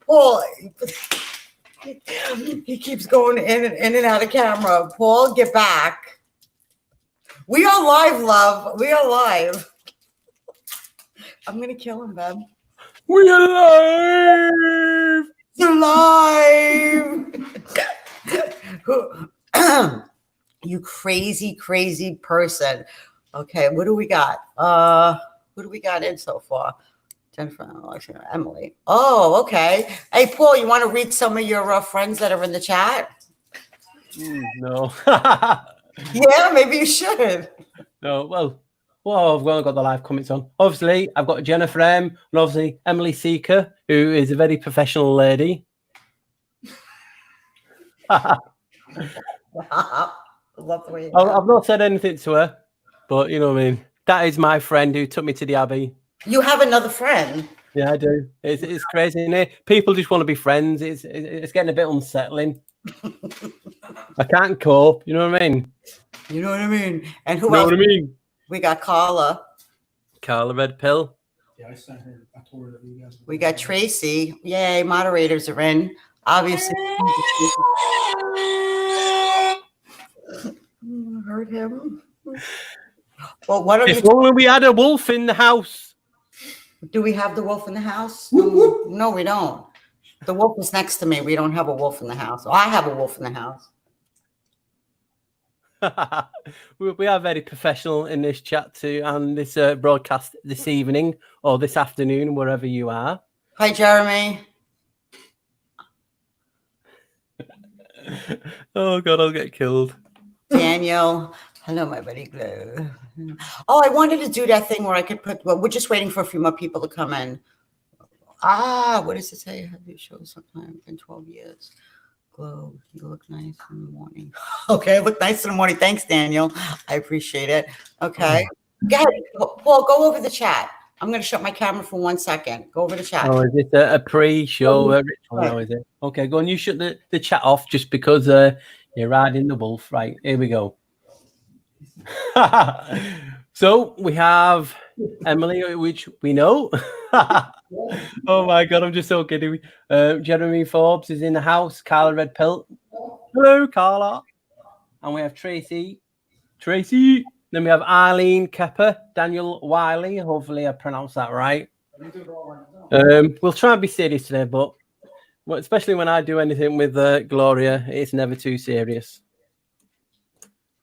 Paul, he keeps going in and out of camera. Paul, get back. We are live, love. We are live. I'm going to kill him, babe. We are live. You're live. You crazy, crazy person. Okay, what do we got? What do we got in so far? Jennifer, Emily. Oh, okay. Hey, Paul, you want to read some of your friends that are in the chat? No. Yeah, maybe you should. No, well, I've only got the live comments on. Obviously, I've got Jennifer M and obviously Emily Seeker, who is a very professional lady. Love the way I've not said anything to her, but you know what I mean. That is my friend who took me to the Abbey. You have another friend. Yeah, I do. It's crazy, isn't it? People just want to be friends. It's getting a bit unsettling. I can't cope. You know what I mean? You know what I mean? And who You know else? what I mean? We got Carla. Carla Red Pill. Yeah, I sent her. I told her that you guys. We got Tracy. Yay, moderators are in. Obviously. Hurt him. Well, what are If you? only we had a wolf in the house. Do we have the wolf in the house? No, we don't. The wolf is next to me. We don't have a wolf in the house. I have a wolf in the house. We are very professional in this chat too, and this broadcast this evening or this afternoon, wherever you are. Hi, Jeremy. Oh God, I'll get killed. Daniel. Hello, my buddy Glow. Oh, I wanted to do that thing where I could put, well, we're just waiting for a few more people to come in. What does it say? Have you shown sometime in 12 years? Glow, you look nice in the morning. Okay, I look nice in the morning. Thanks, Daniel. I appreciate it. Okay. Go ahead, Paul, go over the chat. I'm going to shut my camera for 1 second. Go over the chat. Oh, is it a pre-show ritual now, is it? Okay, go on. You shut the chat off just because you're riding the wolf. Right, here we go. So we have Emily, which we know. Oh my God, I'm just so giddy. Jeremy Forbes is in the house. Carla Red Pill. Hello, Carla. And we have Tracy. Then we have Eileen Kepper, Daniel Wiley. Hopefully I pronounced that right. We'll try and be serious today, but especially when I do anything with Gloria, it's never too serious.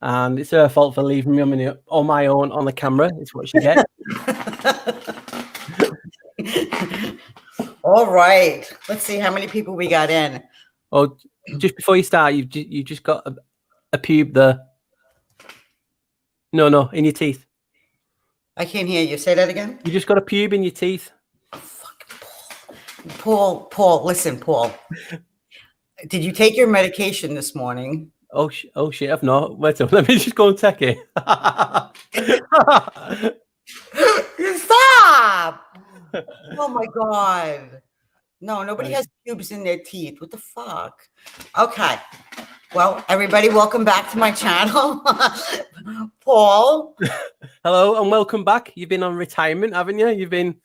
And it's her fault for leaving me on my own on the camera. It's what she gets. All right. Let's see how many people we got in. Oh, just before you start, you just got a pube there. No, in your teeth. I can't hear you. Say that again. You just got a pube in your teeth. Paul, listen, Paul. Did you take your medication this morning? Oh shit, I've not. Wait up, let me just go and check it. Stop! Oh my God. No, nobody has pubes in their teeth. What the fuck? Okay. Well, everybody, welcome back to my channel. Paul. Hello and welcome back. You've been on retirement, haven't you? You've been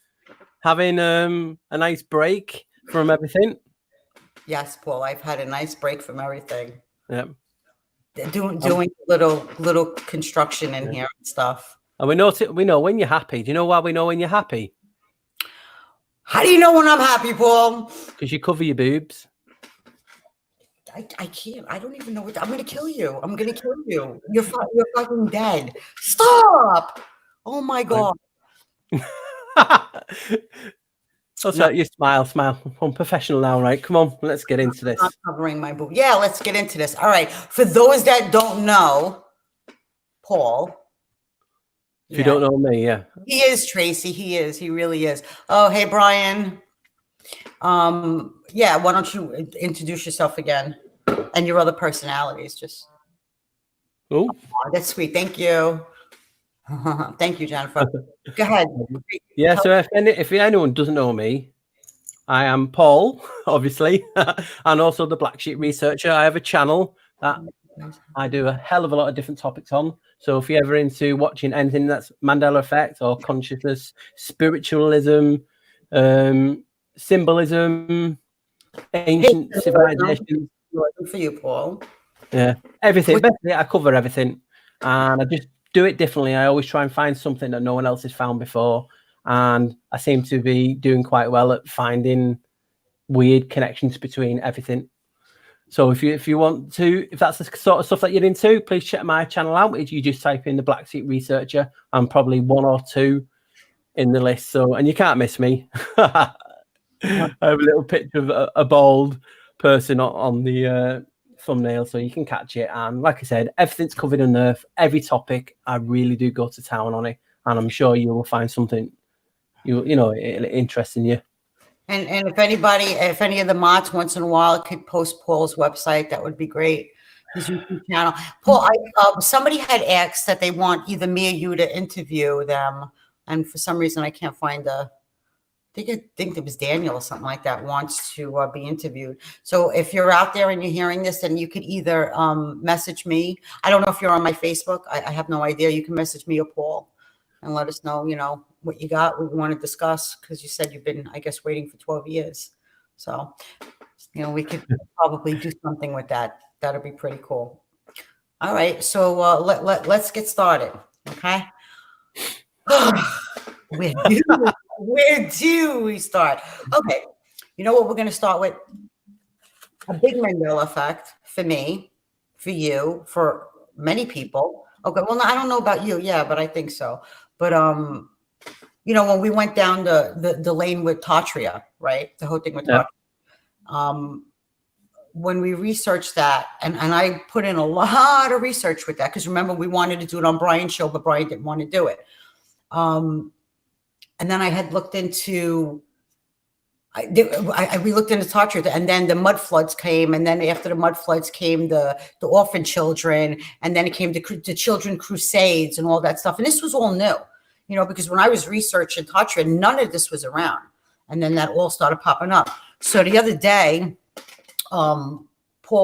having a nice break from everything. Yes, Paul, I've had a nice break from everything. Yeah. Doing little construction in here and stuff. And we know when you're happy. Do you know why we know when you're happy? How do you know when I'm happy, Paul? Because you cover your boobs. I can't. I don't even know what. I'm going to kill you. I'm going to kill you. You're fucking dead. Stop. Oh my God. You smile. I'm professional now, right? Come on, let's get into this. I'm covering my boob. Yeah, let's get into this. All right. For those that don't know, Paul. If you don't know me, yeah. He is, Tracy. He is. He really is. Oh, hey, Brian. Yeah, why don't you introduce yourself again and your other personalities? Just. Oh, that's sweet. Thank you. Thank you, Jennifer. Go ahead. Yeah, so if anyone doesn't know me, I am Paul, obviously, and also the Black Sheep Researcher. I have a channel that I do a hell of a lot of different topics on. So if you're ever into watching anything that's Mandela effect or consciousness, spiritualism, symbolism, ancient civilizations. For you, Paul. Yeah, everything. Basically, I cover everything, and I just do it differently. I always try and find something that no one else has found before, and I seem to be doing quite well at finding weird connections between everything. So if you want to, if that's the sort of stuff that you're into, please check my channel out. If you just type in the Black Seat Researcher, I'm probably 1 or 2 in the list. So, and you can't miss me. I have a little picture of a bald person on the thumbnail, so you can catch it. And like I said, everything's covered in Earth. Every topic, I really do go to town on it, and I'm sure you will find something you know interesting you. And if any of the mods once in a while could post Paul's website, that would be great. His YouTube channel. Paul, somebody had asked that they want either me or you to interview them, and for some reason I can't find I think it was Daniel or something like that wants to be interviewed. So if you're out there and you're hearing this, then you could either message me. I don't know if you're on my Facebook. I have no idea. You can message me or Paul and let us know, what you got, what you want to discuss, because you said you've been, I guess, waiting for 12 years. So, we could probably do something with that. That'd be pretty cool. All right. So let's get started. Okay. Where do we start? Okay. You know what we're going to start with? A big Mandela effect for me, for you, for many people. Okay. Well, I don't know about you. Yeah, but I think so. But, when we went down the lane with Tatria, right? The whole thing with Tatria. When we researched that, and I put in a lot of research with that, because remember, we wanted to do it on Brian's show, but Brian didn't want to do it. And then I had looked into, we looked into Tatria, and then the mud floods came, and then after the mud floods came the orphan children, and then it came the children crusades and all that stuff. And this was all new, because when I was researching Tatria, none of this was around. And then that all started popping up. So the other day, Paul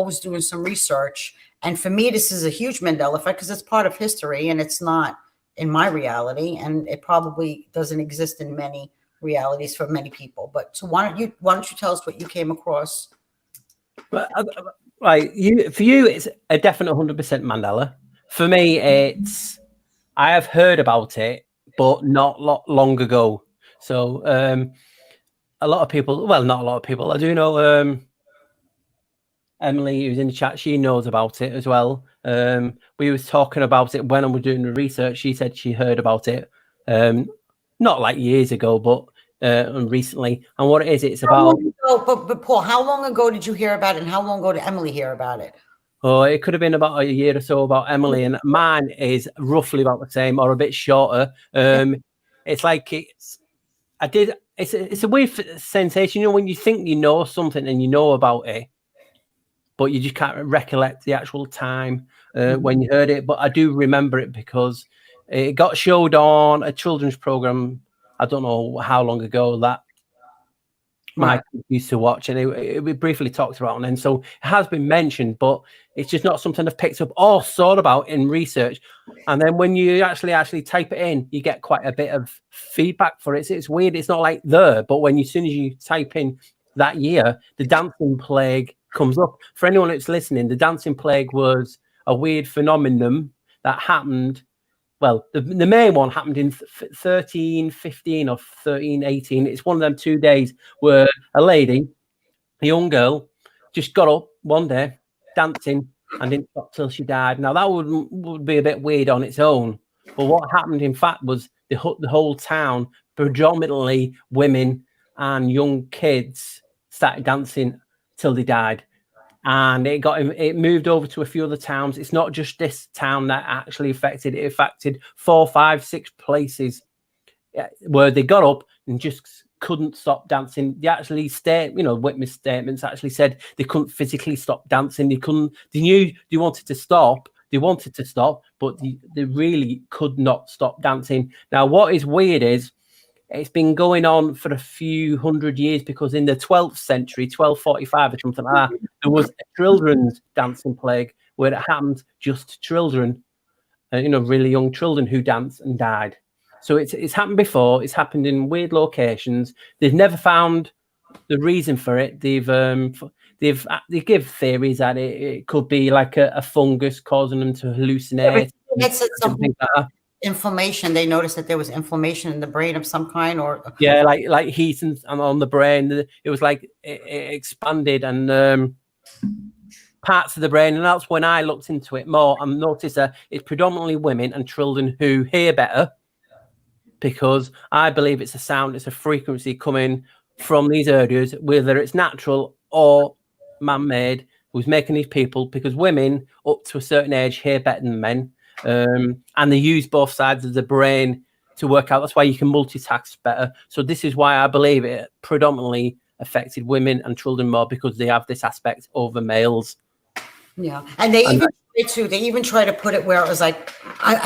was doing some research, and for me, this is a huge Mandela effect because it's part of history, and it's not in my reality, and it probably doesn't exist in many realities for many people. But so why don't you tell us what you came across? Right, for you, it's a definite 100% Mandela. For me, I have heard about it, but not long ago. So a lot of people, well, not a lot of people. I do know Emily, who's in the chat, she knows about it as well. We was talking about it when I was doing the research. She said she heard about it, not like years ago, but recently. And what it is, it's about. But Paul, how long ago did you hear about it, and how long ago did Emily hear about it? Oh, it could have been about a year or so about Emily, and mine is roughly about the same or a bit shorter. It's like it's a weird sensation, when you think you know something and you know about it, but you just can't recollect the actual time when you heard it. But I do remember it because it got showed on a children's program. I don't know how long ago that my kids used to watch, and it briefly talked about. And then so it has been mentioned, but it's just not something I've picked up or thought about in research. And then when you actually type it in, you get quite a bit of feedback for it. It's weird. It's not like there, but as soon as you type in that year, the dancing plague comes up. For anyone that's listening, the dancing plague was a weird phenomenon that happened. Well, the main one happened in 1315 or 1318. It's one of them 2 days where a lady, a young girl, just got up one day dancing and didn't stop till she died. Now that would be a bit weird on its own, but what happened in fact was the whole town, predominantly women and young kids, started dancing till they died. And it moved over to a few other towns. It's not just this town that actually affected. It affected 4, 5, 6 places where they got up and just couldn't stop dancing. They actually witness statements actually said they couldn't physically stop dancing. They knew they wanted to stop. They wanted to stop, but they really could not stop dancing. Now, what is weird is it's been going on for a few hundred years, because in the 12th century, 1245 or something like that, there was a children's dancing plague where it happened just to children, really young children who danced and died. So it's happened before. It's happened in weird locations. They've never found the reason for it, they give theories that it could be like a fungus causing them to hallucinate. That said something Like that. inflammation. They noticed that there was inflammation in the brain of some kind, or Yeah, like heat and on the brain. It was like it expanded and parts of the brain, and that's when I looked into it more and noticed that it's predominantly women and children who hear better, because I believe it's a sound, it's a frequency coming from these areas, whether it's natural or man-made, who's making these people, because women up to a certain age hear better than men, and they use both sides of the brain to work out. That's why you can multitask better. So this is why I believe it predominantly affected women and children more, because they have this aspect over males. Yeah, and they even try to put it where it was like,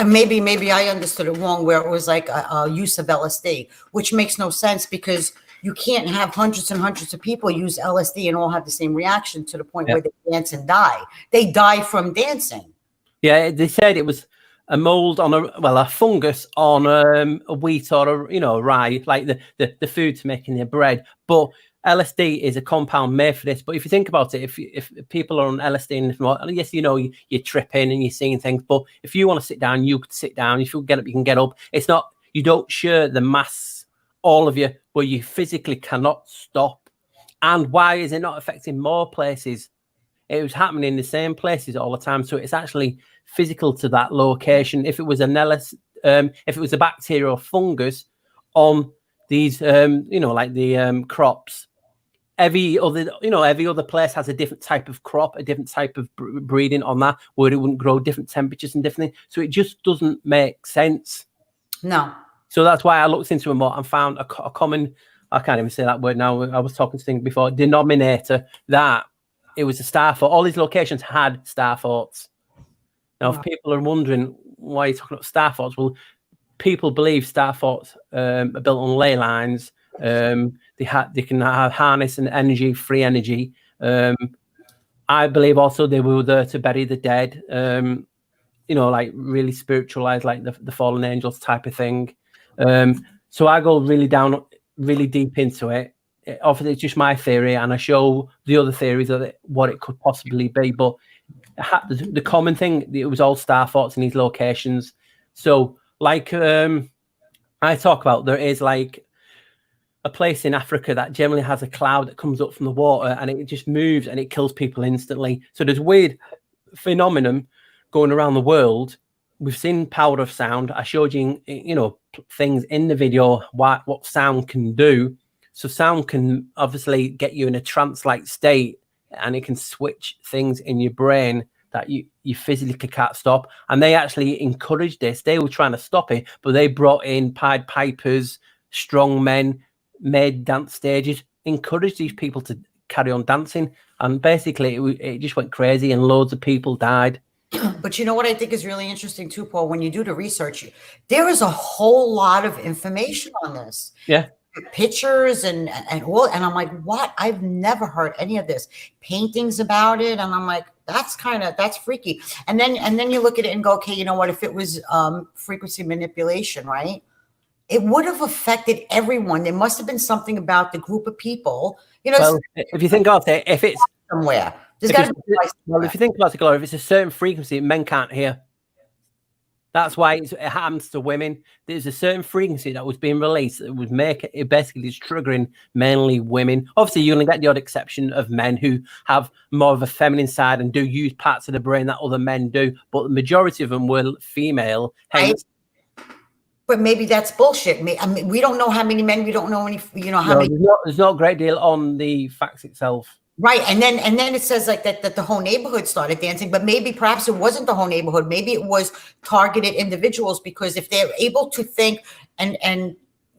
maybe I understood it wrong, where it was like a use of LSD, which makes no sense, because you can't have hundreds and hundreds of people use LSD and all have the same reaction to the point where they dance and die. They die from dancing. Yeah, they said it was a mold on a fungus on a wheat or rye, like the food to making their bread. But LSD is a compound made for this. But if you think about it, if people are on LSD, and yes, you're tripping and you're seeing things, but if you want to sit down, you could sit down. If you get up, you can get up. It's not, you don't share the mass, all of you, but you physically cannot stop. And why is it not affecting more places? It was happening in the same places all the time. So it's actually physical to that location. If it was if it was a bacteria or fungus on these, like the crops, every other place has a different type of crop, a different type of breeding on that, where it wouldn't grow different temperatures and different things. So it just doesn't make sense. No. So that's why I looked into it more and found a common, I can't even say that word now. I was talking to things before, denominator, that it was a star thought. All these locations had star thoughts. Now, if people are wondering why you're talking about star thoughts, well, people believe star thoughts are built on ley lines. They can have harness and energy, free energy. I believe also they were there to bury the dead. Like really spiritualized, like the fallen angels type of thing. So I go really deep into it. Obviously, it's just my theory, and I show the other theories of what it could possibly be. But the common thing, it was all star thoughts in these locations. So, like I talk about, there is like a place in Africa that generally has a cloud that comes up from the water, and it just moves and it kills people instantly. So there's weird phenomenon going around the world. We've seen power of sound. I showed you, things in the video, what sound can do. So sound can obviously get you in a trance-like state, and it can switch things in your brain that you physically can't stop. And they actually encouraged this. They were trying to stop it, but they brought in Pied Pipers, strong men, made dance stages, encouraged these people to carry on dancing. And basically it just went crazy, and loads of people died. But you know what I think is really interesting too, Paul, when you do the research, there is a whole lot of information on this. Yeah. Pictures and all, and I'm like, what? I've never heard any of this. Paintings about it, and I'm like, that's freaky. And then you look at it and go, okay, you know what? If it was frequency manipulation, right? It would have affected everyone. There must have been something about the group of people. Well, if you think of it, if it's somewhere, there's if you think about it, Gloria, if it's a certain frequency, men can't hear. That's why it happens to women. There's a certain frequency that was being released that would make it basically is triggering mainly women. Obviously, you're going to get the odd exception of men who have more of a feminine side and do use parts of the brain that other men do, but the majority of them were female. Hence, but maybe that's bullshit. I mean, we don't know how many men. We don't know any. How many. There's not a great deal on the facts itself. Right, and then it says like that the whole neighborhood started dancing, but maybe perhaps it wasn't the whole neighborhood. Maybe it was targeted individuals, because if they're able to think and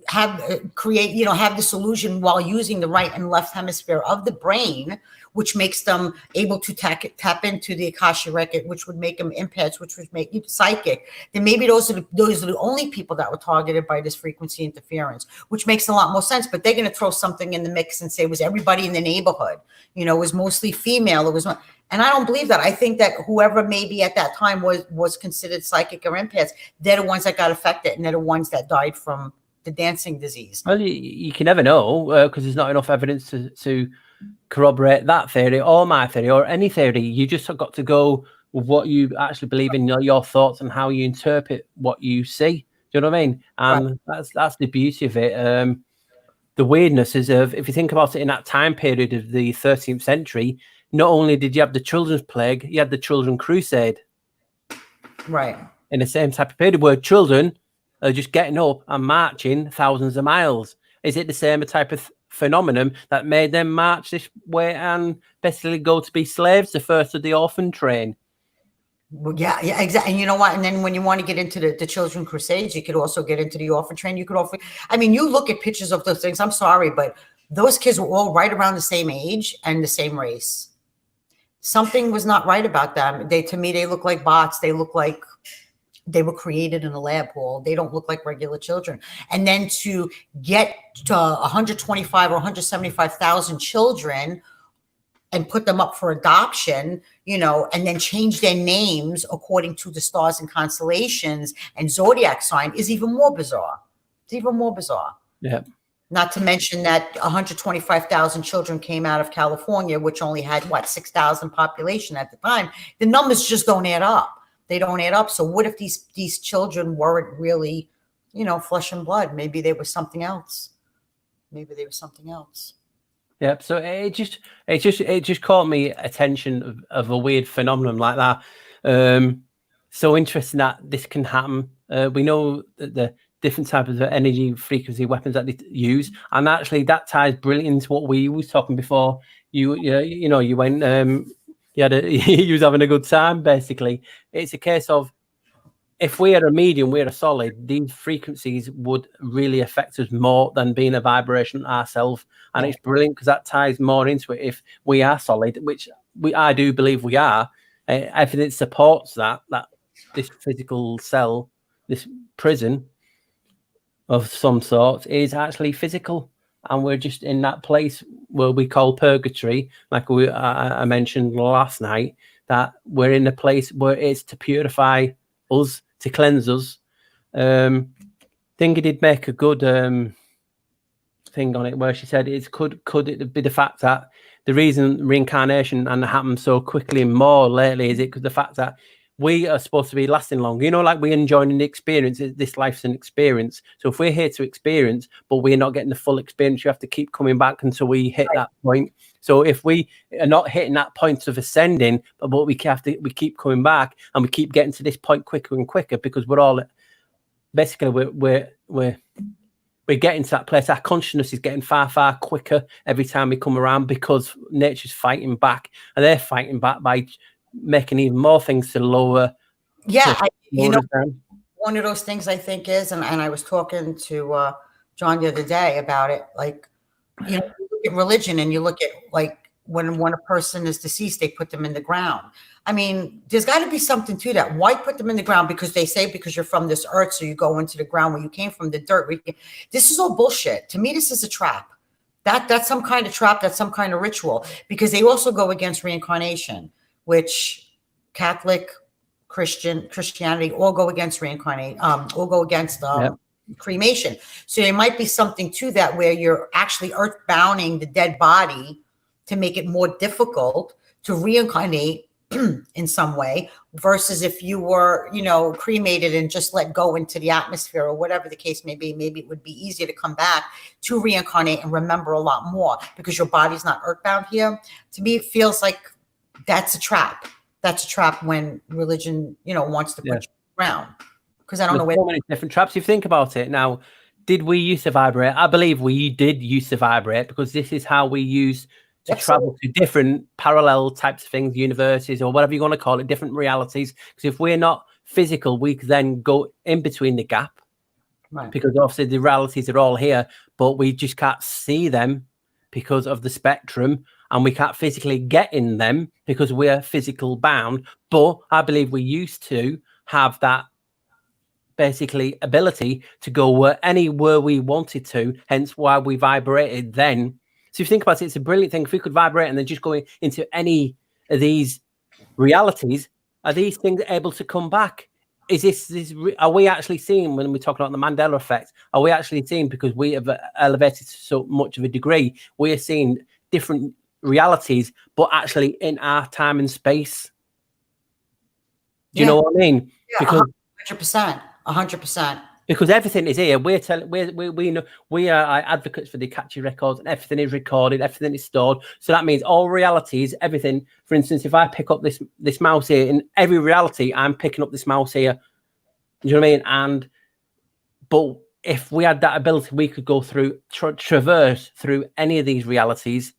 have have this illusion while using the right and left hemisphere of the brain, which makes them able to tap into the Akasha record, which would make them empaths, which would make you psychic, then maybe those are the only people that were targeted by this frequency interference, which makes a lot more sense. But they're going to throw something in the mix and say it was everybody in the neighborhood, it was mostly female. It was, and I don't believe that. I think that whoever maybe at that time was considered psychic or empaths, they're the ones that got affected, and they're the ones that died from the dancing disease. Well, you can never know because there's not enough evidence to corroborate that theory or my theory or any theory. You just have got to go with what you actually believe in, your thoughts and how you interpret what you see. Do you know what I mean? And that's the beauty of it. The weirdness is if you think about it in that time period of the 13th century, not only did you have the children's plague, you had the children crusade. Right. In the same type of period where children are just getting up and marching thousands of miles. Is it the same type of phenomenon that made them march this way and basically go to be slaves, the first of the orphan train? Well, yeah, exactly. And you know what? And then when you want to get into the children crusades, you could also get into the orphan train. You could also, I mean, you look at pictures of those things. I'm sorry, but those kids were all right around the same age and the same race. Something was not right about them. To me, they look like bots. They look like they were created in a lab, Paul. They don't look like regular children. And then to get to 125 or 175,000 children and put them up for adoption, and then change their names according to the stars and constellations and zodiac sign is even more bizarre. It's even more bizarre. Yeah. Not to mention that 125,000 children came out of California, which only had 6,000 population at the time. The numbers just don't add up. They don't add up. So what if these children weren't really, flesh and blood? Maybe they were something else. Yeah, so it just caught me attention of a weird phenomenon like that. So interesting that this can happen. We know that the different types of energy frequency weapons that they use, and actually that ties brilliantly into what we was talking before. You went you was having a good time. Basically, it's a case of if we are a medium, we're a solid, these frequencies would really affect us more than being a vibration ourselves. And it's brilliant because that ties more into it. If we are solid, which I do believe we are, evidence supports that this physical cell, this prison of some sort is actually physical. And we're just in that place where we call purgatory, like I mentioned last night, that we're in a place where it's to purify us, to cleanse us. Think he did make a good thing on it where she said could it be the fact that the reason reincarnation and happens so quickly and more lately is it because the fact that we are supposed to be lasting long, like we're enjoying the experience. This life's an experience. So if we're here to experience, but we're not getting the full experience, you have to keep coming back until we hit that point. So if we are not hitting that point of ascending, but we keep coming back and we keep getting to this point quicker and quicker because we're all basically we're getting to that place. Our consciousness is getting far, far quicker every time we come around because nature's fighting back, and they're fighting back by making even more things to lower. Yeah, one of those things I think is, and I was talking to John the other day about it. You look at religion and you look at when a person is deceased, they put them in the ground. I mean, there's got to be something to that. Why put them in the ground? Because they say because you're from this earth, so you go into the ground where you came from, the dirt. This is all bullshit. To me, this is a trap. That's some kind of trap. That's some kind of ritual because they also go against reincarnation, which Catholic, Christianity all go against reincarnation, all go against cremation. So there might be something to that where you're actually earthbounding the dead body to make it more difficult to reincarnate in some way versus if you were, cremated and just let go into the atmosphere or whatever the case may be, maybe it would be easier to come back to reincarnate and remember a lot more because your body's not earthbound here. To me, it feels like that's a trap. That's a trap when religion, wants to put you around. Because I don't know. So many different traps. If you think about it now, did we used to vibrate? I believe we did used to vibrate because this is how we use to travel to different parallel types of things, universes or whatever you want to call it, different realities. Because if we're not physical, we can then go in between the gap. Right. Because obviously the realities are all here, but we just can't see them because of the spectrum. And we can't physically get in them because we're physical bound. But I believe we used to have that basically ability to go anywhere we wanted to, hence why we vibrated then. So if you think about it, it's a brilliant thing. If we could vibrate and then just go into any of these realities, are these things able to come back are we actually seeing, when we're talking about the Mandela effect, are we actually seeing, because we have elevated to so much of a degree, we are seeing different realities, but actually in our time and space? Do you know what I mean? Yeah, Because 100%. Because everything is here. We know we are advocates for the Catchy records, and everything is recorded, everything is stored. So that means all realities, everything. For instance, if I pick up this mouse here, in every reality, I'm picking up this mouse here. Do you know what I mean? But if we had that ability, we could go through, traverse through any of these realities,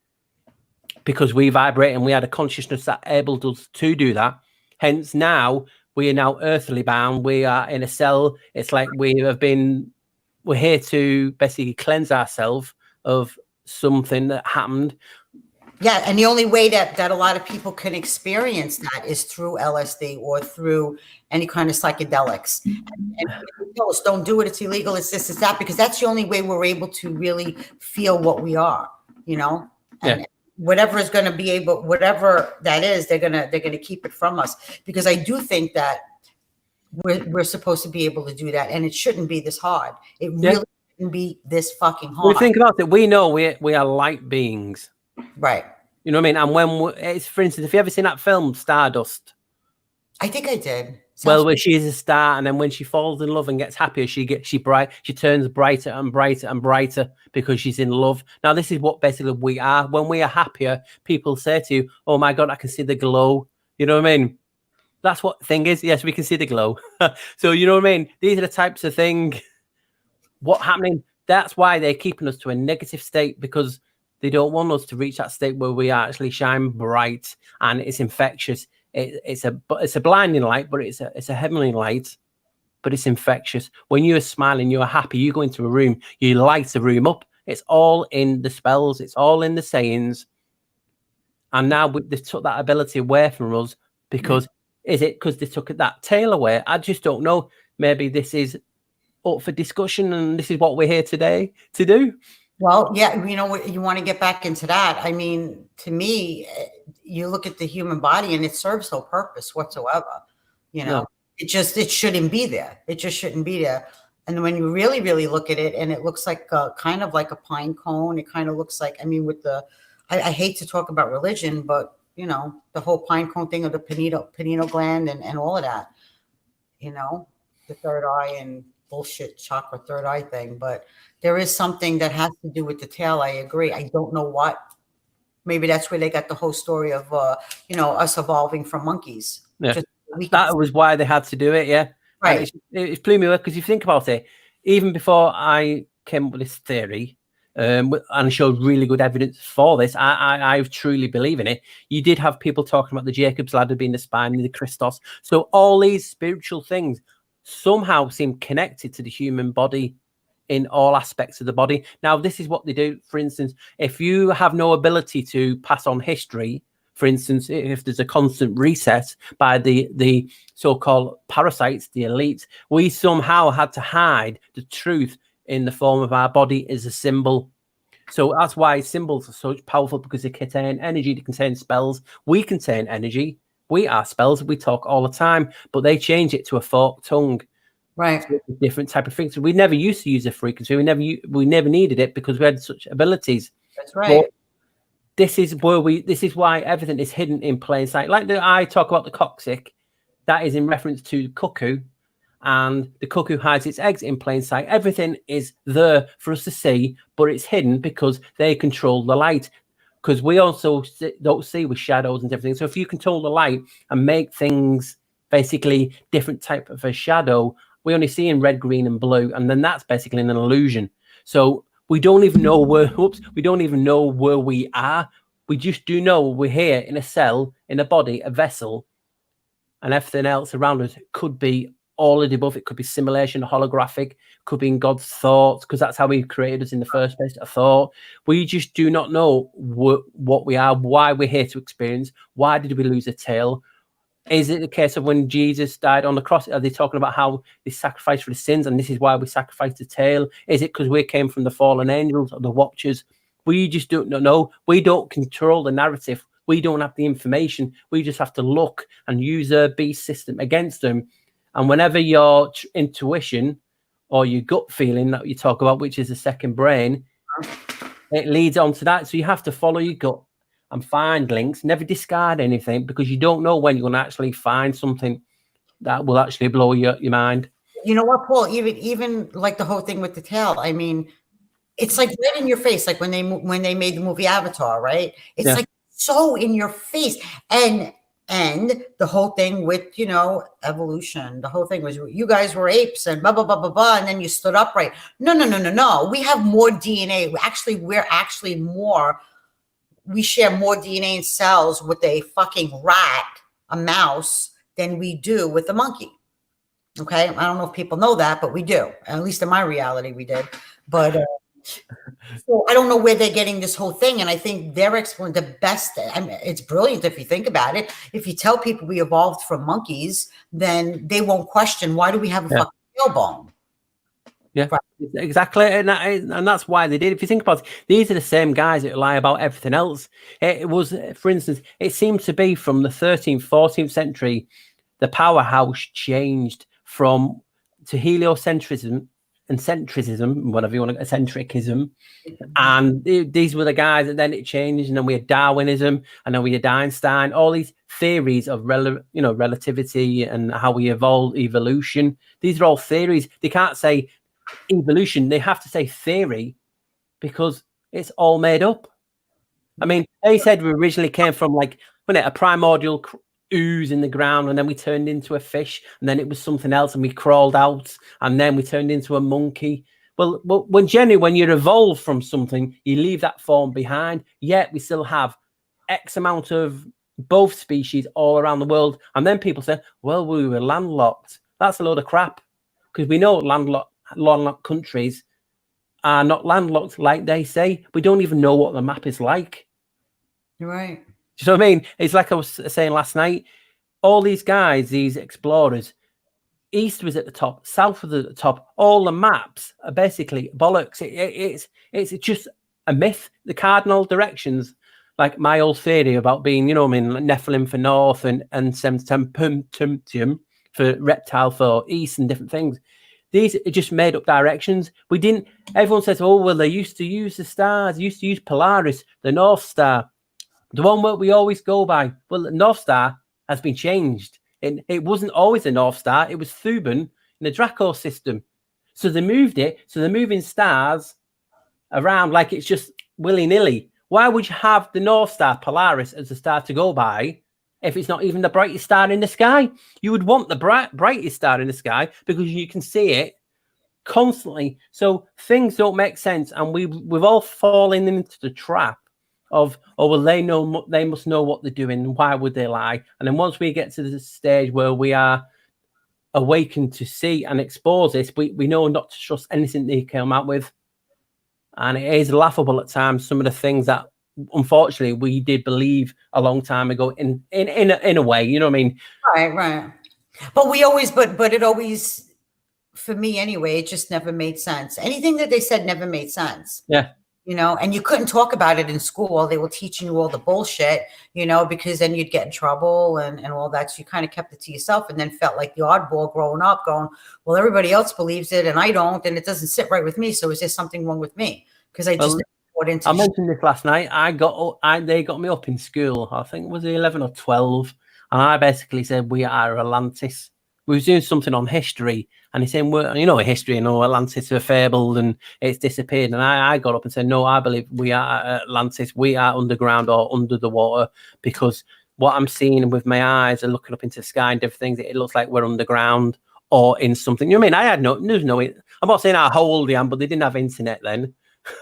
because we vibrate and we had a consciousness that enabled us to do that. Hence, now we are now earthly bound. We are in a cell. It's like we're here to basically cleanse ourselves of something that happened. Yeah, and the only way that a lot of people can experience that is through LSD or through any kind of psychedelics. And people tell us, don't do it, it's illegal, it's this, it's that, because that's the only way we're able to really feel what we are, you know? And whatever is going to be able, whatever that is, they're gonna keep it from us, because I do think that we're supposed to be able to do that, and it shouldn't be this hard. It really shouldn't be this fucking hard. We think about it. We know we are light beings, right? You know what I mean? And when it's, for instance, if you ever seen that film Stardust, I think I did. Well, where she's a star, and then when she falls in love and gets happier, she turns brighter and brighter and brighter because she's in love. Now, this is what basically we are. When we are happier, people say to you, "Oh my God, I can see the glow." You know what I mean? That's what the thing is. Yes, we can see the glow. So you know what I mean? These are the types of thing. What happening? That's why they're keeping us to a negative state, because they don't want us to reach that state where we actually shine bright and it's infectious. It's a blinding light, but it's a heavenly light, but it's infectious. When you're smiling, you're happy, you go into a room, you light the room up. It's all in the spells, it's all in the sayings. And now they took that ability away from us, because is it because they took that tail away? I just don't know. Maybe this is up for discussion, and this is what we're here today to do. Well, yeah, you know, you want to get back into that. I mean, to me, you look at the human body and it serves no purpose whatsoever. You know, it shouldn't be there. It just shouldn't be there. And when you really, really look at it, and it looks like kind of like a pine cone. It kind of looks like, I mean, with I hate to talk about religion, but you know, the whole pine cone thing of the pineal gland and all of that, you know, the third eye and bullshit chakra third eye thing. But there is something that has to do with the tail. I agree. I don't know what. Maybe that's where they got the whole story of, you know, us evolving from monkeys. Yeah, that was why they had to do it. Yeah, right. It blew me away, because if you think about it, even before I came up with this theory, and showed really good evidence for this, I truly believe in it. You did have people talking about the Jacob's ladder being the spine, the Christos. So all these spiritual things somehow seem connected to the human body in all aspects of the body. Now, this is what they do. For instance, if you have no ability to pass on history, for instance, if there's a constant reset by the so-called parasites, the elites, we somehow had to hide the truth in the form of our body as a symbol. So that's why symbols are so powerful, because they contain energy, they contain spells. We contain energy. We are spells. We talk all the time, but they change it to a forked tongue. Right. So different type of things. So we never used to use a frequency. We never needed it, because we had such abilities. That's right. But this is why everything is hidden in plain sight. Like I talk about the coccyx, that is in reference to cuckoo, and the cuckoo hides its eggs in plain sight. Everything is there for us to see, but it's hidden because they control the light. Because we also don't see with shadows and everything. So if you control the light and make things basically different type of a shadow, we only see in red, green, and blue, and then that's basically an illusion. So we don't even know where. We don't even know where we are. We just do know we're here in a cell, in a body, a vessel, and everything else around us could be all of the above. It could be simulation, holographic, could be in God's thoughts, because that's how He created us in the first place, a thought. We just do not know what we are, why we're here to experience. Why did we lose a tail? Is it the case of when Jesus died on the cross? Are they talking about how they sacrificed for the sins, and this is why we sacrificed the tail? Is it because we came from the fallen angels or the watchers? We just don't know. We don't control the narrative. We don't have the information. We just have to look and use their beast system against them And whenever your intuition or your gut feeling that you talk about, which is the second brain, it leads on to that. So you have to follow your gut and find links. Never discard anything, because you don't know when you're going to actually find something that will actually blow your mind. You know what, Paul? Even like the whole thing with the tail. I mean, it's like right in your face, like when they made the movie Avatar, right? It's like so in your face, and the whole thing with, you know, evolution. The whole thing was you guys were apes and blah blah blah blah blah, and then you stood upright. No. We have more DNA. We're actually more. We share more DNA in cells with a fucking rat, a mouse, than we do with a monkey. Okay, I don't know if people know that, but we do. At least in my reality, we did. But so I don't know where they're getting this whole thing, and I think they're exploring the best. I mean, it's brilliant if you think about it. If you tell people we evolved from monkeys, then they won't question why do we have a fucking tailbone. Yeah, right. Exactly, and that's why they did. If you think about it, these are the same guys that lie about everything else. It was, for instance, it seems to be from the 13th, 14th century, the powerhouse changed to heliocentrism and centricism, whatever you want to, eccentricism. And these were the guys that then it changed, and then we had Darwinism, and then we had Einstein, all these theories of relativity and how we evolution. These are all theories. They can't say evolution, they have to say theory, because it's all made up. I mean, they said we originally came from like, wasn't it, a primordial ooze in the ground, and then we turned into a fish, and then it was something else, and we crawled out, and then we turned into a monkey. Well, when you evolve from something, you leave that form behind, yet we still have X amount of both species all around the world. And then people say, well, we were landlocked. That's a load of crap, because we know landlocked countries are not landlocked like they say. We don't even know what the map is like. You're right. Do you know what I mean? It's like I was saying last night, all these guys, these explorers, East was at the top, South was at the top. All the maps are basically bollocks. It's just a myth. The cardinal directions, like my old theory about being, you know, I mean, Nephilim for North and Semtum for reptile for East and different things. These are just made up directions. We didn't. Everyone says, oh, well, they used to use the stars. They used to use Polaris, the North Star, the one that we always go by. Well, the North Star has been changed. It wasn't always the North Star. It was Thuban in the Draco system. So they moved it. So they're moving stars around like it's just willy-nilly. Why would you have the North Star, Polaris, as a star to go by if it's not even the brightest star in the sky? You would want the brightest star in the sky because you can see it constantly. So things don't make sense. And we've all fallen into the trap of, oh, well, they must know what they're doing. Why would they lie? And then once we get to the stage where we are awakened to see and expose this, we know not to trust anything they come out with. And it is laughable at times, some of the things that, unfortunately, we did believe a long time ago in a way, you know what I mean? Right. But it always, for me anyway, it just never made sense. Anything that they said never made sense. Yeah. You know, and you couldn't talk about it in school. They were teaching you all the bullshit, you know, because then you'd get in trouble and all that. So you kind of kept it to yourself and then felt like the oddball growing up going, well, everybody else believes it and I don't, and it doesn't sit right with me. So is there something wrong with me? Because I just bought into I mentioned this last night. They got me up in school. I think it was 11 or 12. And I basically said, we are Atlantis. We was doing something on history, and he's saying, well, you know, history and all Atlantis are fabled and it's disappeared. And I got up and said, no, I believe we are Atlantis. We are underground or under the water, because what I'm seeing with my eyes and looking up into the sky and different things, it looks like we're underground or in something. You know what I mean? There's no. I'm not saying how old I am, but they didn't have internet then.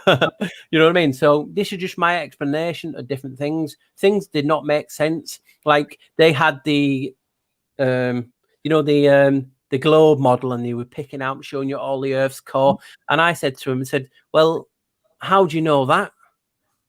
You know what I mean? So this is just my explanation of different things. Things did not make sense. Like they had the the globe model, and they were picking out, showing you all the Earth's core. And I said to him, well, how do you know that?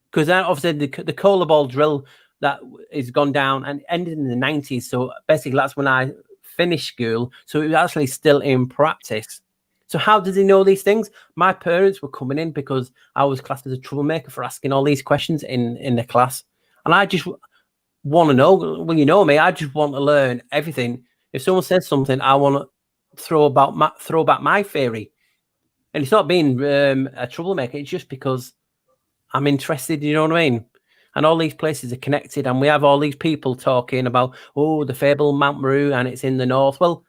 Because obviously the Cola Ball drill that is gone down and ended in the 90s. So basically that's when I finished school. So it was actually still in practice. So how did he know these things? My parents were coming in because I was classed as a troublemaker for asking all these questions in the class. And I just want to know, well, you know me, I just want to learn everything. If someone says something, I want to throw back my theory, and it's not being a troublemaker. It's just because I'm interested. You know what I mean? And all these places are connected, and we have all these people talking about, oh, the fable Mount Meru, and it's in the north. Well,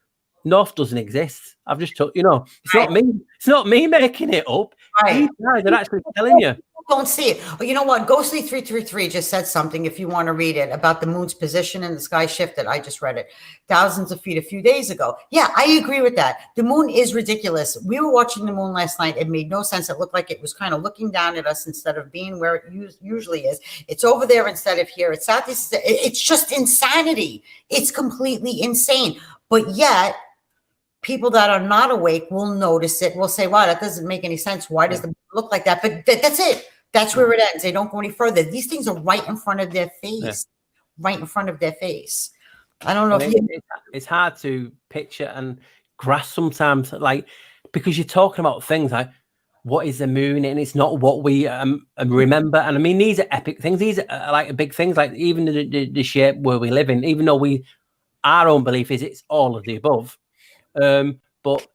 north doesn't exist. I've just told it's not me. It's not me making it up. Right. These guys are actually telling you. Don't see it. Well, you know what? Ghostly 333 just said something. If you want to read it about the moon's position and the sky shifted, I just read it thousands of feet a few days ago. Yeah, I agree with that. The moon is ridiculous. We were watching the moon last night. It made no sense. It looked like it was kind of looking down at us instead of being where it usually is. It's over there instead of here. It's southeast. It's just insanity. It's completely insane. But yet, people that are not awake will notice it. Will say, "Wow, that doesn't make any sense. Why does the moon look like that?" But that's it. That's where it ends. They don't go any further. These things are right in front of their face, right in front of their face. I don't know if it's hard to picture and grasp sometimes, like, because you're talking about things like what is the moon, and it's not what we remember. And I mean, these are epic things. These are like big things, like even the shape where we live in. Even though our own belief is it's all of the above, but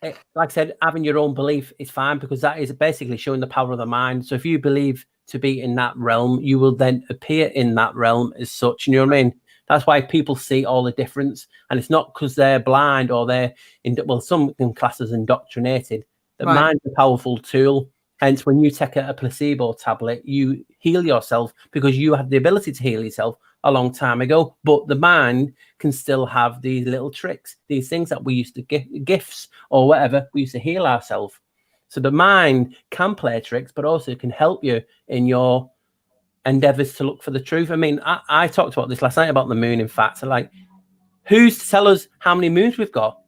like I said, having your own belief is fine, because that is basically showing the power of the mind. So if you believe to be in that realm, you will then appear in that realm as such. You know what I mean? That's why people see all the difference. And it's not because they're blind or they're, some classes indoctrinated. The mind's a powerful tool. Hence, when you take a placebo tablet, you heal yourself because you had the ability to heal yourself a long time ago. But the mind can still have these little tricks, these things that we used to gifts or whatever, we used to heal ourselves. So the mind can play tricks, but also can help you in your endeavors to look for the truth. I mean, I talked about this last night about the moon. In fact, so like, who's to tell us how many moons we've got?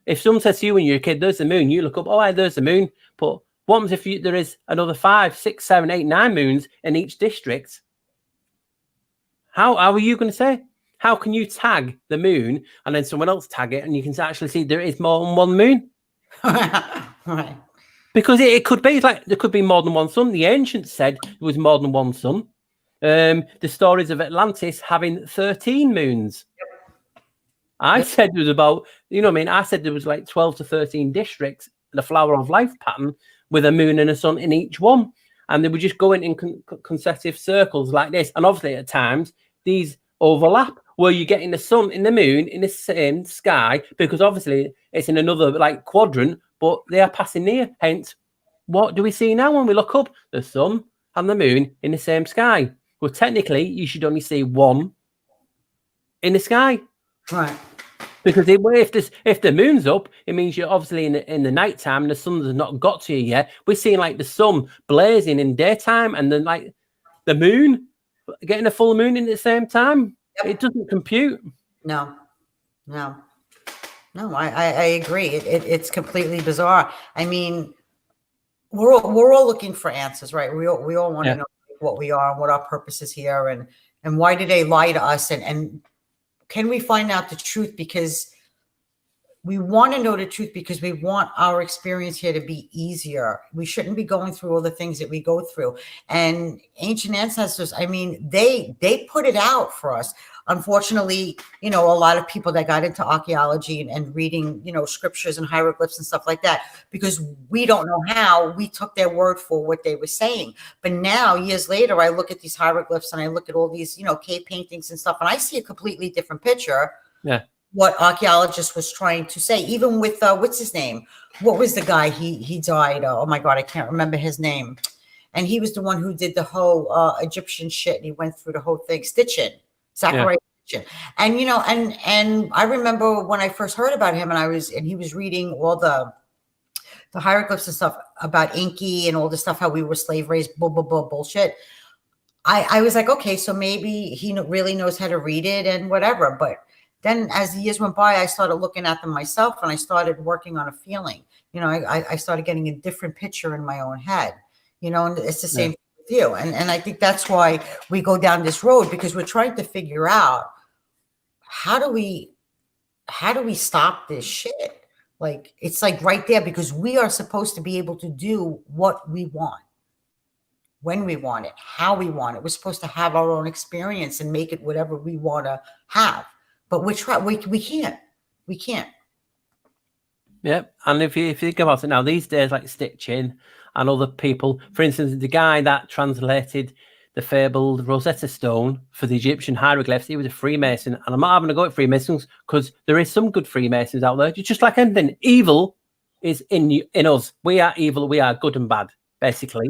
If someone says to you when you're a kid, there's the moon, you look up, oh, there's the moon. But what happens if there is another 5, 6, 7, 8, 9 moons in each district? How are you going to say? How can you tag the moon and then someone else tag it and you can actually see there is more than one moon? Right. Because it could be like there could be more than one sun. The ancients said there was more than one sun. The stories of Atlantis having 13 moons. I said there was about, I said there was like 12 to 13 districts, the flower of life pattern with a moon and a sun in each one. And they were just going in consecutive circles like this. And obviously at times these overlap where you're getting the sun and the moon in the same sky, because obviously it's in another like quadrant, but they are passing near. Hence, what do we see now when we look up? The sun and the moon in the same sky. Well, technically you should only see one in the sky. Right. Because if the moon's up, it means you're obviously in the nighttime and the sun has not got to you yet. We're seeing like the sun blazing in daytime and then like the moon getting a full moon in the same time. Yep. It doesn't compute. No, I agree. It's completely bizarre. I mean, we're all looking for answers, right? We all want to know what we are and what our purpose is here, and why did they lie to us, and can we find out the truth? Because we want to know the truth, because we want our experience here to be easier. We shouldn't be going through all the things that we go through. And ancient ancestors, I mean, they put it out for us. Unfortunately, a lot of people that got into archaeology and reading, scriptures and hieroglyphs and stuff like that, because we don't know how, we took their word for what they were saying. But now, years later, I look at these hieroglyphs and I look at all these, cave paintings and stuff, and I see a completely different picture. Yeah. What archaeologist was trying to say, even with what's his name? What was the guy? He died. Oh my God, I can't remember his name. And he was the one who did the whole Egyptian shit. And he went through the whole thing, Zachariah Stitchin. And and I remember when I first heard about him, and he was reading all the hieroglyphs and stuff about Inky and all the stuff, how we were slave raised, bullshit. I was like, okay, so maybe he really knows how to read it and whatever, but. Then as the years went by, I started looking at them myself, and I started working on a feeling. I started getting a different picture in my own head, and it's the same with you. And I think that's why we go down this road, because we're trying to figure out how do we stop this shit? Like, it's like right there, because we are supposed to be able to do what we want, when we want it, how we want it. We're supposed to have our own experience and make it whatever we want to have. but we try. We can't. We can't. Yeah, and if you think about it now, these days, like Stitching and other people, for instance, the guy that translated the fabled Rosetta Stone for the Egyptian hieroglyphs, he was a Freemason. And I'm not having a go at Freemasons because there is some good Freemasons out there. Just like anything, evil is in us. We are evil. We are good and bad, basically.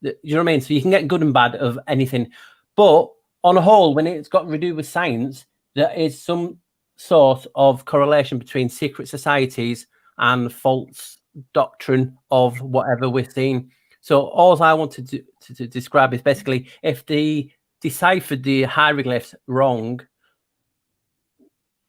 You know what I mean? So you can get good and bad of anything. But on a whole, when it's got to do with science, there is some sort of correlation between secret societies and false doctrine of whatever we're seeing. So all I want to describe is basically if they deciphered the hieroglyphs wrong,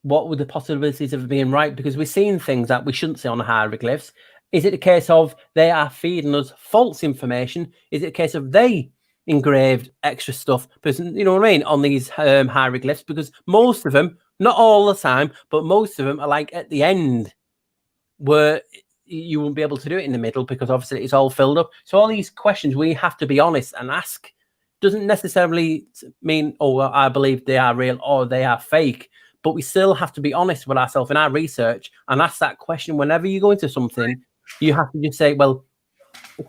what were the possibilities of being right? Because we're seeing things that we shouldn't see on the hieroglyphs. Is it a case of they are feeding us false information? Is it a case of they engraved extra stuff? Because, you know what I mean, on these hieroglyphs? Because most of them, not all the time, but most of them are like at the end where you won't be able to do it in the middle because obviously it's all filled up. So all these questions we have to be honest and ask. Doesn't necessarily mean, oh, well, I believe they are real or they are fake. But we still have to be honest with ourselves in our research and ask that question whenever you go into something. You have to just say, well,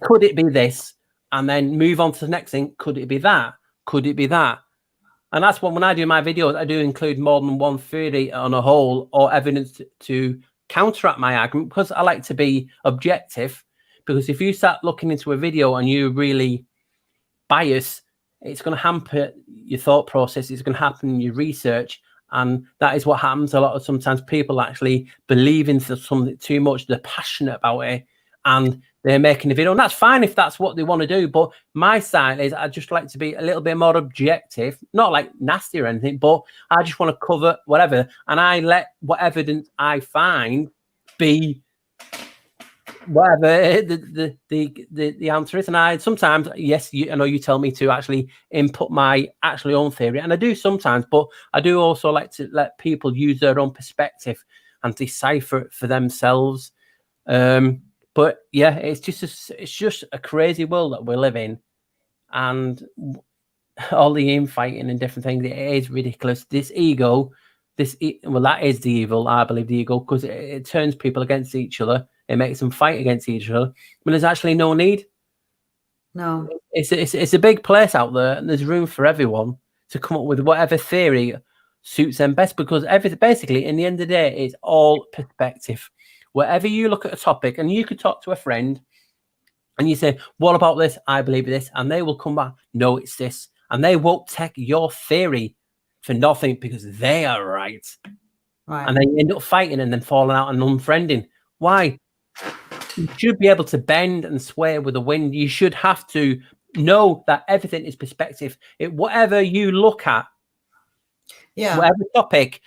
could it be this? And then move on to the next thing. Could it be that? Could it be that? And that's what, when I do my videos, I do include more than one theory on a whole or evidence to counteract my argument, because I like to be objective. Because if you start looking into a video and you really bias, it's going to hamper your thought process. It's going to happen your research. And that is what happens a lot of sometimes. People actually believe into something too much. They're passionate about it and they're making a video. And that's fine if that's what they want to do. But my style is I just like to be a little bit more objective, not like nasty or anything, but I just want to cover whatever. And I let what evidence I find be whatever the answer is. And I sometimes, yes, I know you tell me to actually input my actually own theory, and I do sometimes, but I do also like to let people use their own perspective and decipher it for themselves. But yeah, it's just a crazy world that we live in, and all the infighting and different things. It is ridiculous. This ego, well, that is the evil. I believe the ego, because it turns people against each other. It makes them fight against each other when there's actually no need. No, it's a big place out there, and there's room for everyone to come up with whatever theory suits them best. Because everything, basically, in the end of the day, is all perspective. Wherever you look at a topic, and you could talk to a friend, and you say, "What about this? I believe this," and they will come back, "No, it's this," and they won't take your theory for nothing because they are right. right. And then you end up fighting and then falling out and unfriending. Why? You should be able to bend and sway with the wind. You should have to know that everything is perspective. Whatever you look at, whatever topic,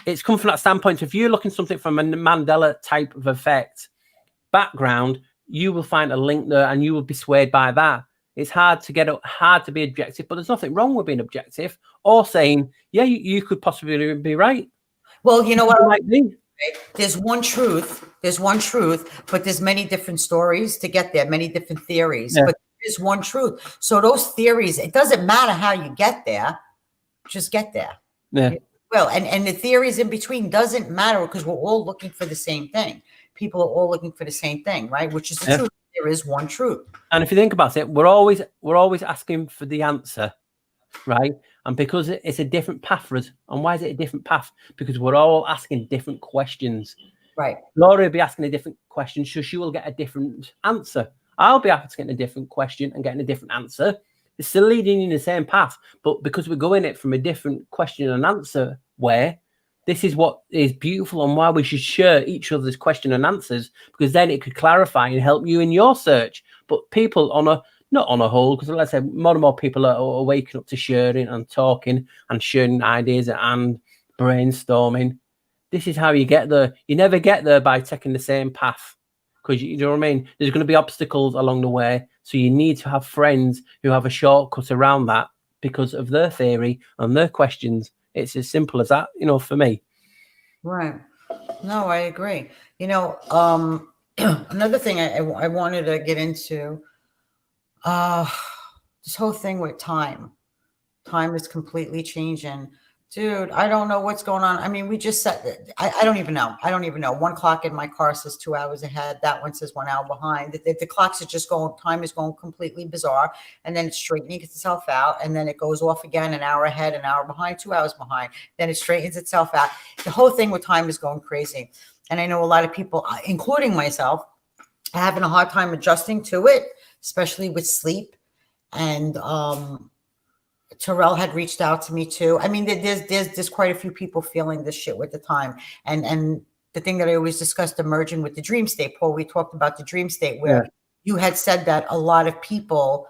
it's come from that standpoint. If you're looking something from a Mandela type of effect background, you will find a link there and you will be swayed by that. It's hard to be objective, but there's nothing wrong with being objective or saying, yeah, you could possibly be right. Well, you know what? Like me. There's one truth, but there's many different stories to get there, many different theories, but there's one truth. So those theories, it doesn't matter how you get there, just get there. Yeah. Well, and the theories in between doesn't matter because we're all looking for the same thing. People are all looking for the same thing, right? Which is the truth. There is one truth. And if you think about it, we're always asking for the answer, right? And because it's a different path for us. And why is it a different path? Because we're all asking different questions. Right. Laura will be asking a different question, so she will get a different answer. I'll be asking a different question and getting a different answer. It's still leading in the same path, but because we're going it from a different question and answer way, this is what is beautiful and why we should share each other's question and answers, because then it could clarify and help you in your search. But people not on a whole, because let's say more and more people are waking up to sharing and talking and sharing ideas and brainstorming. This is how you get there. You never get there by taking the same path, because you know what I mean? There's going to be obstacles along the way. So you need to have friends who have a shortcut around that because of their theory and their questions. It's as simple as that, for me. Right. No, I agree. Another thing I wanted to get into, this whole thing with time. Time is completely changing Dude, I don't know what's going on. I mean, we just said, I don't even know. I don't even know. One clock in my car says 2 hours ahead. That one says 1 hour behind. The clocks are just going, time is going completely bizarre. And then it's straightening itself out. And then it goes off again, an hour ahead, an hour behind, 2 hours behind. Then it straightens itself out. The whole thing with time is going crazy. And I know a lot of people, including myself, are having a hard time adjusting to it, especially with sleep. And, Terrell had reached out to me too. I mean, there's quite a few people feeling this shit with the time. And the thing that I always discussed emerging with the dream state, Paul, we talked about the dream state where you had said that a lot of people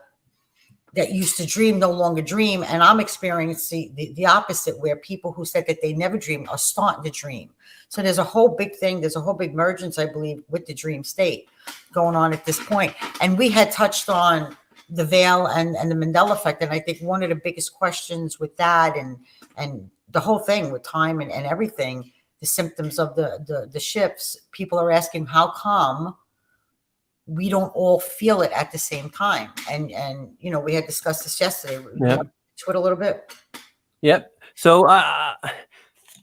that used to dream no longer dream. And I'm experiencing the opposite, where people who said that they never dreamed are starting to dream. So there's a whole big thing. There's a whole big emergence, I believe, with the dream state going on at this point. And we had touched on the veil and the Mandela effect. And I think one of the biggest questions with that and the whole thing with time and everything, the symptoms of the shifts, people are asking how come we don't all feel it at the same time. And you know, we had discussed this yesterday. To it a little bit. Yep. So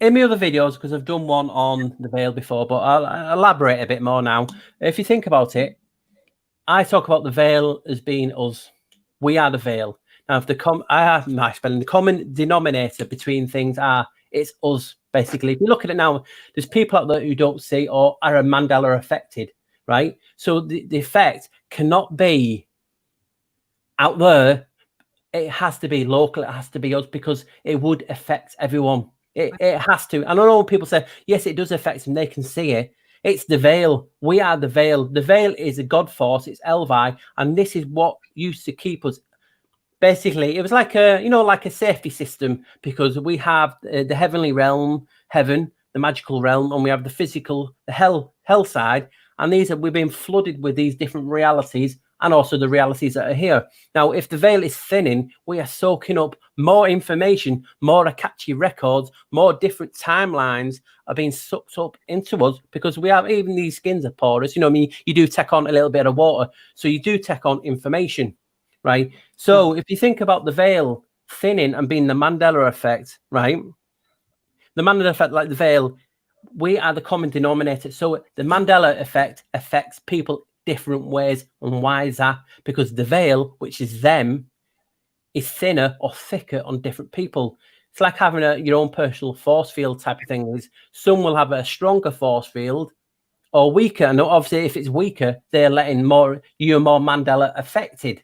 in my other videos, because I've done one on the veil before, but I'll elaborate a bit more now. If you think about it, I talk about the veil as being us. We are the veil. Now, if the common denominator between things it's us, basically. If you look at it now, there's people out there who don't see or are Mandela affected, right? So the effect cannot be out there. It has to be local. It has to be us, because it would affect everyone. It has to. And I know people say, yes, it does affect them. They can see it. It's the veil. We are the veil. The veil is a God force. It's Elvi, and this is what used to keep us. Basically, it was like like a safety system, because we have the heavenly realm, heaven, the magical realm, and we have the physical, the hell side, and we've been flooded with these different realities, and also the realities that are here. Now, if the veil is thinning, we are soaking up more information, more Akachi records, more different timelines are being sucked up into us, because we have, even these skins are porous. You know what I mean? You do take on a little bit of water, so you do take on information, right? So if you think about the veil thinning and being the Mandela effect, right? The Mandela effect, like the veil, we are the common denominator. So the Mandela effect affects people different ways. And why is that? Because the veil, which is them, is thinner or thicker on different people. It's like having your own personal force field type of thing. Some will have a stronger force field or weaker. And obviously, if it's weaker, they're letting you're more Mandela affected.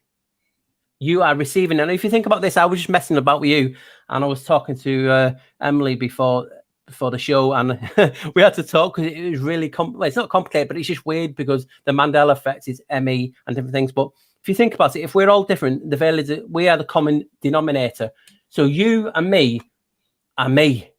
You are receiving. And if you think about this, I was just messing about with you, and I was talking to Emily before the show, and we had to talk because it was really it's not complicated, but it's just weird because the Mandela effect is ME and different things. But if you think about it, if we're all different, the veil is we are the common denominator. So you and me are me.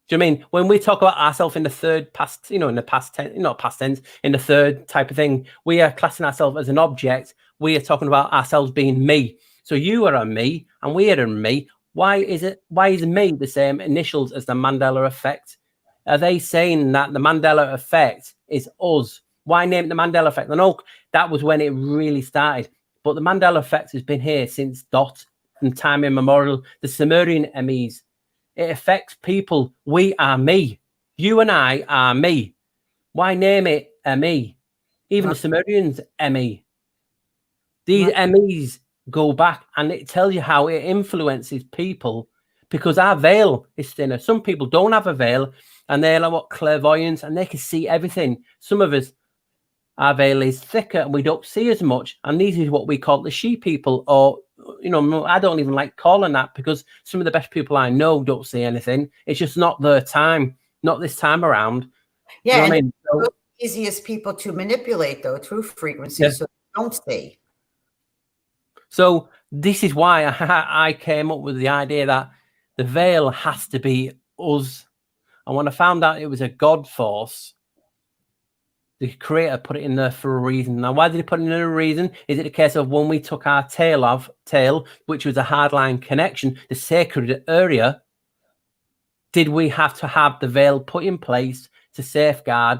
Do you know what I mean? When we talk about ourselves in the third past, in the past tense, not past tense, in the third type of thing, we are classing ourselves as an object. We are talking about ourselves being me. So you are a me and we are a me. Why is me the same initials as the Mandela effect? Are they saying that the Mandela effect is us? Why name it the Mandela effect? I know that was when it really started, but the Mandela effect has been here since from time immemorial. The Sumerian MEs, it affects people. We are me. You and I are me. Why name it ME? Even the Sumerians ME. These MEs go back, and it tells you how it influences people, because our veil is thinner. Some people don't have a veil, and they're like clairvoyance, and they can see everything. Some of us, our veil is thicker, and we don't see as much. And these is what we call the she people, or I don't even like calling that, because some of the best people I know don't see anything. It's just not their time, not this time around. Yeah, you know what I mean? So, easiest people to manipulate though through frequency, so they don't see. So this is why I came up with the idea that the veil has to be us. And when I found out it was a God force, the creator put it in there for a reason. Now, why did he put it in there for a reason? Is it a case of when we took our tail, which was a hardline connection, the sacred area, did we have to have the veil put in place to safeguard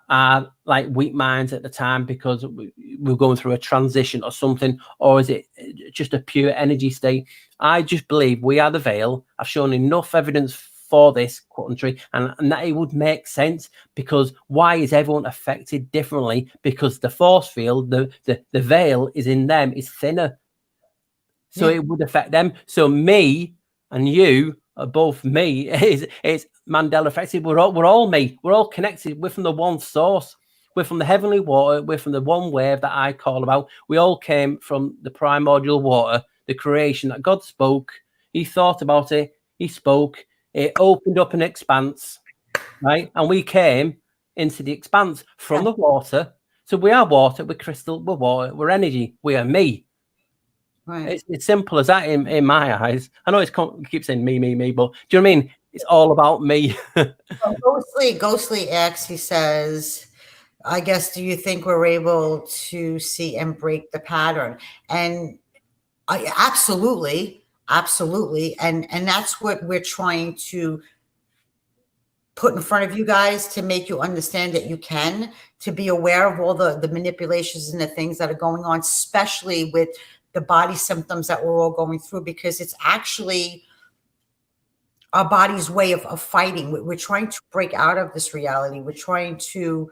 are like weak minds at the time because we're going through a transition or something, or is it just a pure energy state? I just believe we are the veil. I've shown enough evidence for this country, and that it would make sense, because why is everyone affected differently? Because the force field, the veil is in them, is thinner, so it would affect them. So me and you are both me. It's Mandela affected. We're all me. We're all connected. We're from the one source. We're from the heavenly water. We're from the one wave that I call about. We all came from the primordial water, the creation that God spoke. He thought about it. He spoke. It opened up an expanse, right? And we came into the expanse from the water. So we are water. We're crystal. We're water. We're energy. We are me. Right. It's simple as that in my eyes. I know you keep saying me, but do you know what I mean? It's all about me. Ghostly X, he says, I guess, do you think we're able to see and break the pattern? And absolutely. And that's what we're trying to put in front of you guys, to make you understand that you can, to be aware of all the manipulations and the things that are going on, especially with the body symptoms that we're all going through, because it's actually our body's way of fighting. We're trying to break out of this reality. We're trying to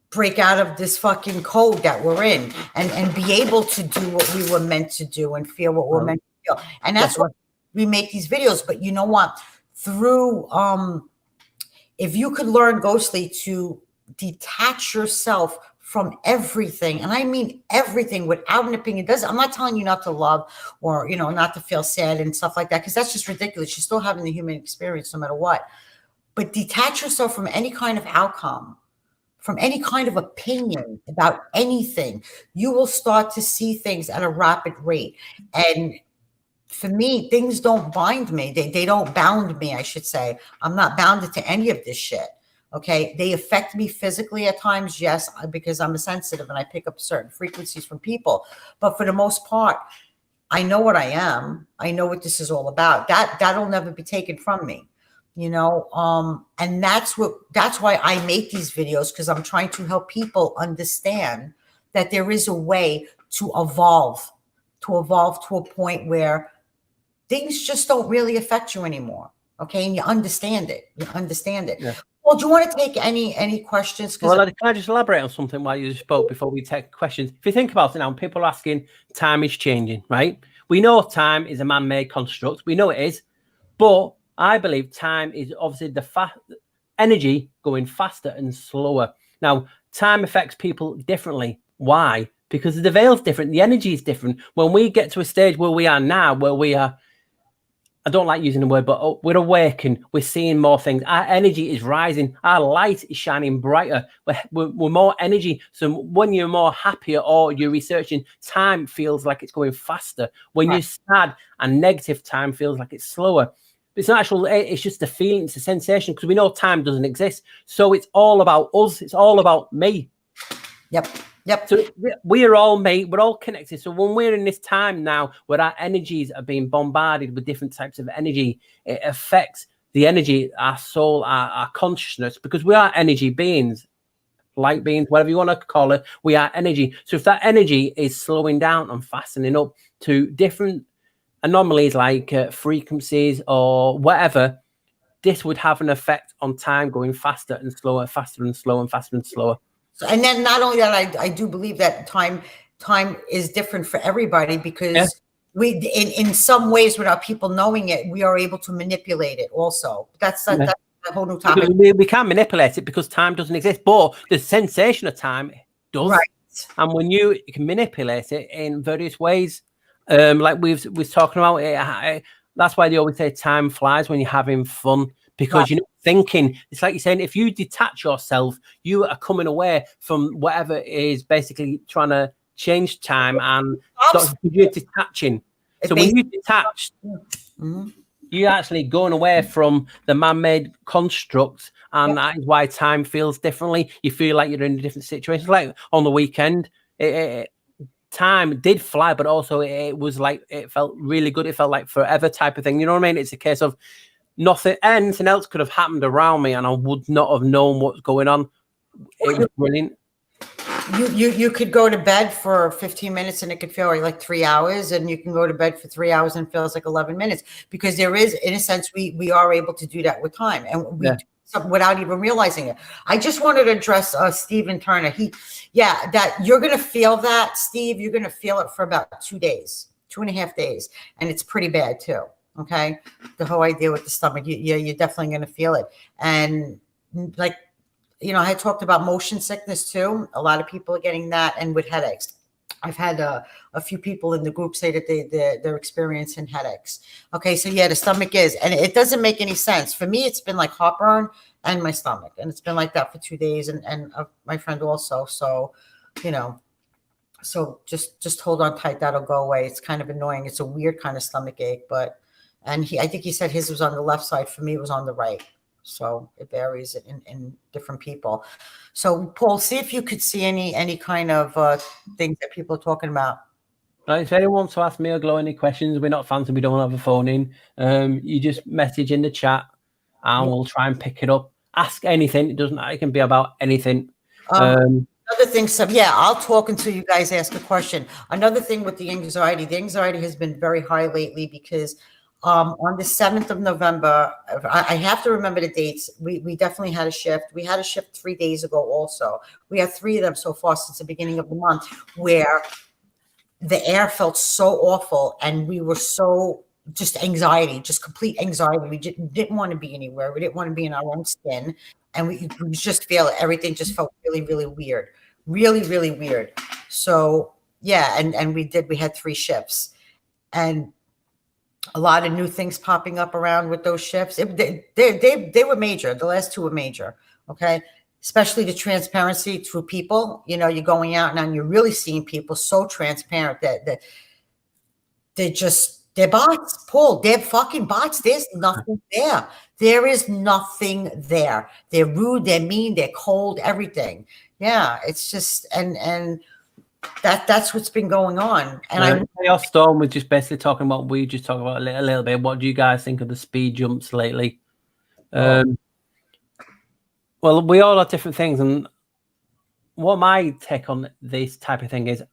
break out of this fucking code that we're in, and be able to do what we were meant to do and feel what we're meant to feel. And that's why we make these videos. But you know what? Through, if you could learn, Ghostly, to detach yourself from everything, and I mean everything, without an opinion. I'm not telling you not to love, or not to feel sad and stuff like that, because that's just ridiculous. You're still having the human experience no matter what. But detach yourself from any kind of outcome, from any kind of opinion about anything. You will start to see things at a rapid rate. And for me, things don't bind me. They don't bound me, I should say. I'm not bounded to any of this shit. Okay, they affect me physically at times, yes, because I'm a sensitive and I pick up certain frequencies from people. But for the most part, I know what I am. I know what this is all about. That'll never be taken from me, and that's why I make these videos, because I'm trying to help people understand that there is a way to evolve to a point where things just don't really affect you anymore. Okay, and you understand it. Yeah. Well, do you want to take any questions? Well, can I just elaborate on something while you spoke before we take questions? If you think about it now, people are asking, time is changing, right? We know time is a man-made construct. We know it is. But I believe time is obviously the energy going faster and slower. Now, time affects people differently. Why? Because the veil's different. The energy is different. When we get to a stage where we are now, where we are, I don't like using the word, but we're awakened. We're seeing more things. Our energy is rising. Our light is shining brighter. We're more energy. So when you're more happier or you're researching, time feels like it's going faster. When you're sad and negative, time feels like it's slower. It's not actual. It's just a feeling. It's a sensation, because we know time doesn't exist. So it's all about us. It's all about me. Yep. So we are all made. We're all connected. So when we're in this time now where our energies are being bombarded with different types of energy, it affects the energy, our soul, our consciousness, because we are energy beings, light beings, whatever you want to call it. We are energy. So if that energy is slowing down and fastening up to different anomalies like frequencies or whatever, this would have an effect on time going faster and slower, faster and slower, and faster and slower. So, and then not only that, I do believe that time is different for everybody, because we, in some ways, without people knowing it, we are able to manipulate it also. That's a whole new topic. We can't manipulate it because time doesn't exist, but the sensation of time does. Right. And when you can manipulate it in various ways, like we're talking about it, that's why they always say time flies when you're having fun, because you're not thinking. It's like you're saying, if you detach yourself, you are coming away from whatever is basically trying to change time, and you're detaching. So when you detach, you're actually going away from the man-made construct, and that is why time feels differently. You feel like you're in a different situation. Like on the weekend, time did fly, but also it was like, it felt really good. It felt like forever type of thing. You know what I mean? It's a case of anything else could have happened around me and I would not have known what's going on. it was brilliant. You could go to bed for 15 minutes and it could feel like 3 hours, and you can go to bed for 3 hours and it feels like 11 minutes, because there is, in a sense, we are able to do that with time, and we do something without even realizing it. I just wanted to address Stephen Turner. That you're going to feel that, Steve. You're going to feel it for about 2 days, 2.5 days, and it's pretty bad too. Okay, the whole idea with the stomach, you're definitely going to feel it, and like. I talked about motion sickness too. A lot of people are getting that, and with headaches. I've had a few people in the group say that they're experiencing headaches. Okay, so the stomach is, and it doesn't make any sense. For me, it's been like heartburn and my stomach, and it's been like that for 2 days, and my friend also. So, so just hold on tight. That'll go away. It's kind of annoying. It's a weird kind of stomach ache, I think he said his was on the left side. For me, it was on the right. So it varies in different people. So Paul, see if you could see any kind of things that people are talking about. Right, if anyone wants to ask me or Glow any questions, we're not fans and we don't have a phone in. You just message in the chat and we'll try and pick it up. Ask anything. It can be about anything. Another thing, I'll talk until you guys ask a question. Another thing with the anxiety has been very high lately because on the 7th of November, I have to remember the dates. We definitely had a shift. We had a shift 3 days ago also. We had 3 of them so far since the beginning of the month, where the air felt so awful and we were so just complete anxiety. We didn't want to be anywhere. We didn't want to be in our own skin. And we just feel it. Everything just felt really, really weird. Really, really weird. So, and we had 3 shifts. And a lot of new things popping up around with those shifts. They were major. The last 2 were major. Okay. Especially the transparency through people. You're going out now and you're really seeing people so transparent that they're bots, Paul. They're fucking bots. There's nothing there. There is nothing there. They're rude. They're mean. They're cold. Everything. Yeah. It's just, and that's what's been going on. And Chaos Storm was just basically talking about, we just talked about a little bit. What do you guys think of the speed jumps lately? Well, we all have different things, and what my take on this type of thing is,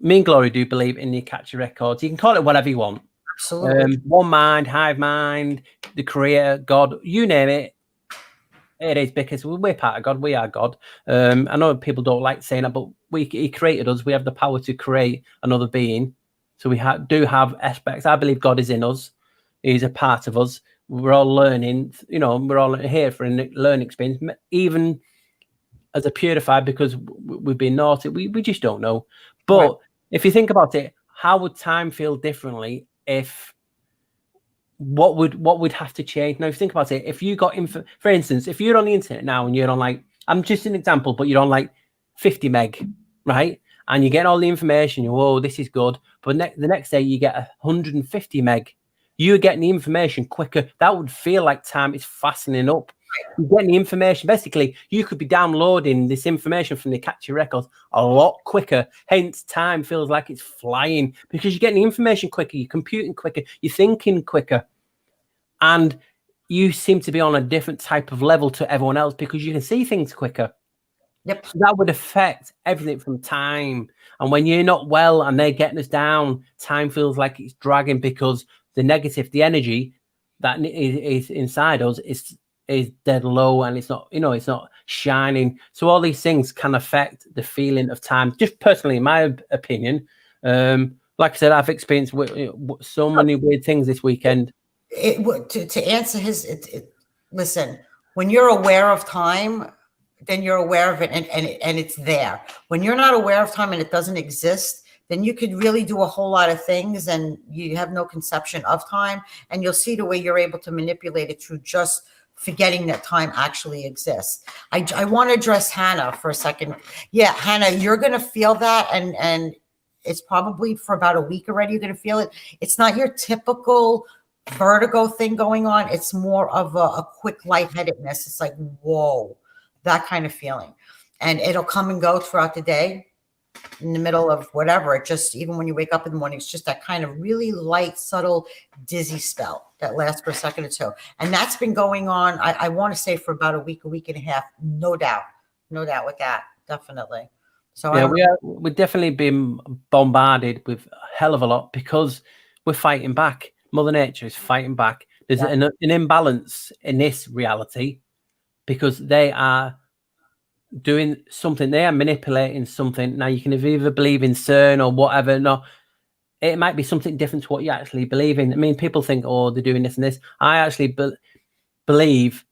me and Glory do believe in the Akashic records. You can call it whatever you want. Absolutely. One mind, hive mind, the creator, God, you name it. It is, because we're part of God. We are God. I know people don't like saying that, but He created us. We have the power to create another being. So we do have aspects. I believe God is in us. He's a part of us. We're all learning. We're all here for a learning experience, even as a purified, because we've been naughty. We just don't know. But if you think about it, how would time feel differently if what would have to change? Now, if you think about it, if you got for instance, if you're on the internet now and you're on, like, I'm just an example, but you're on like 50 meg, right? And you get all the information, whoa, this is good. But the next day you get 150 meg. You're getting the information quicker. That would feel like time is fastening up. You're getting the information. Basically, you could be downloading this information from the Akashic records a lot quicker. Hence, time feels like it's flying, because you're getting the information quicker, you're computing quicker, you're thinking quicker. And you seem to be on a different type of level to everyone else because you can see things quicker. Yep. So that would affect everything from time. And when you're not well and they're getting us down, time feels like it's dragging, because the negative, the energy that is inside us is dead low, and it's not, it's not shining. So all these things can affect the feeling of time. Just personally, in my opinion, like I said, I've experienced so many weird things this weekend. To answer listen, when you're aware of time, then you're aware of it, and it's there. When you're not aware of time and it doesn't exist, then you could really do a whole lot of things and you have no conception of time, and you'll see the way you're able to manipulate it through just forgetting that time actually exists. I want to address Hannah for a second. Yeah, Hannah, you're going to feel that, and it's probably for about a week already you're going to feel it. It's not your typical vertigo thing going on. It's more of a quick lightheadedness. It's like, whoa, that kind of feeling. And it'll come and go throughout the day, in the middle of whatever. It just, even when you wake up in the morning, it's just that kind of really light, subtle, dizzy spell that lasts for a second or two. And that's been going on, I want to say, for about a week and a half, no doubt. No doubt with that. Definitely. So Yeah, we've definitely been bombarded with a hell of a lot because we're fighting back. Mother Nature is fighting back. There's an imbalance in this reality because they are doing something. They are manipulating something. Now you can either believe in CERN or whatever. No, it might be something different to what you actually believe in. I mean, people think, oh, they're doing this and this. I actually believe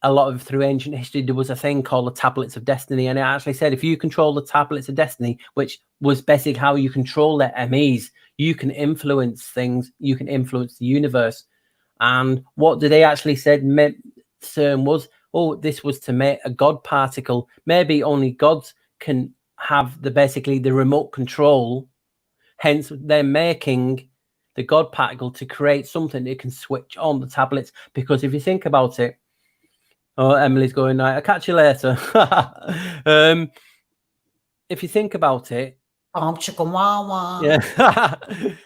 a lot of through ancient history, there was a thing called the tablets of destiny. And it actually said, if you control the tablets of destiny, which was basically how you control their MEs, you can influence things, you can influence the universe. And what did they actually said CERN was, oh, this was to make a God particle. Maybe only gods can have basically the remote control. Hence, they're making the God particle to create something that can switch on the tablets. Because if you think about it, oh, Emily's going, I'll catch you later. If you think about it, yeah.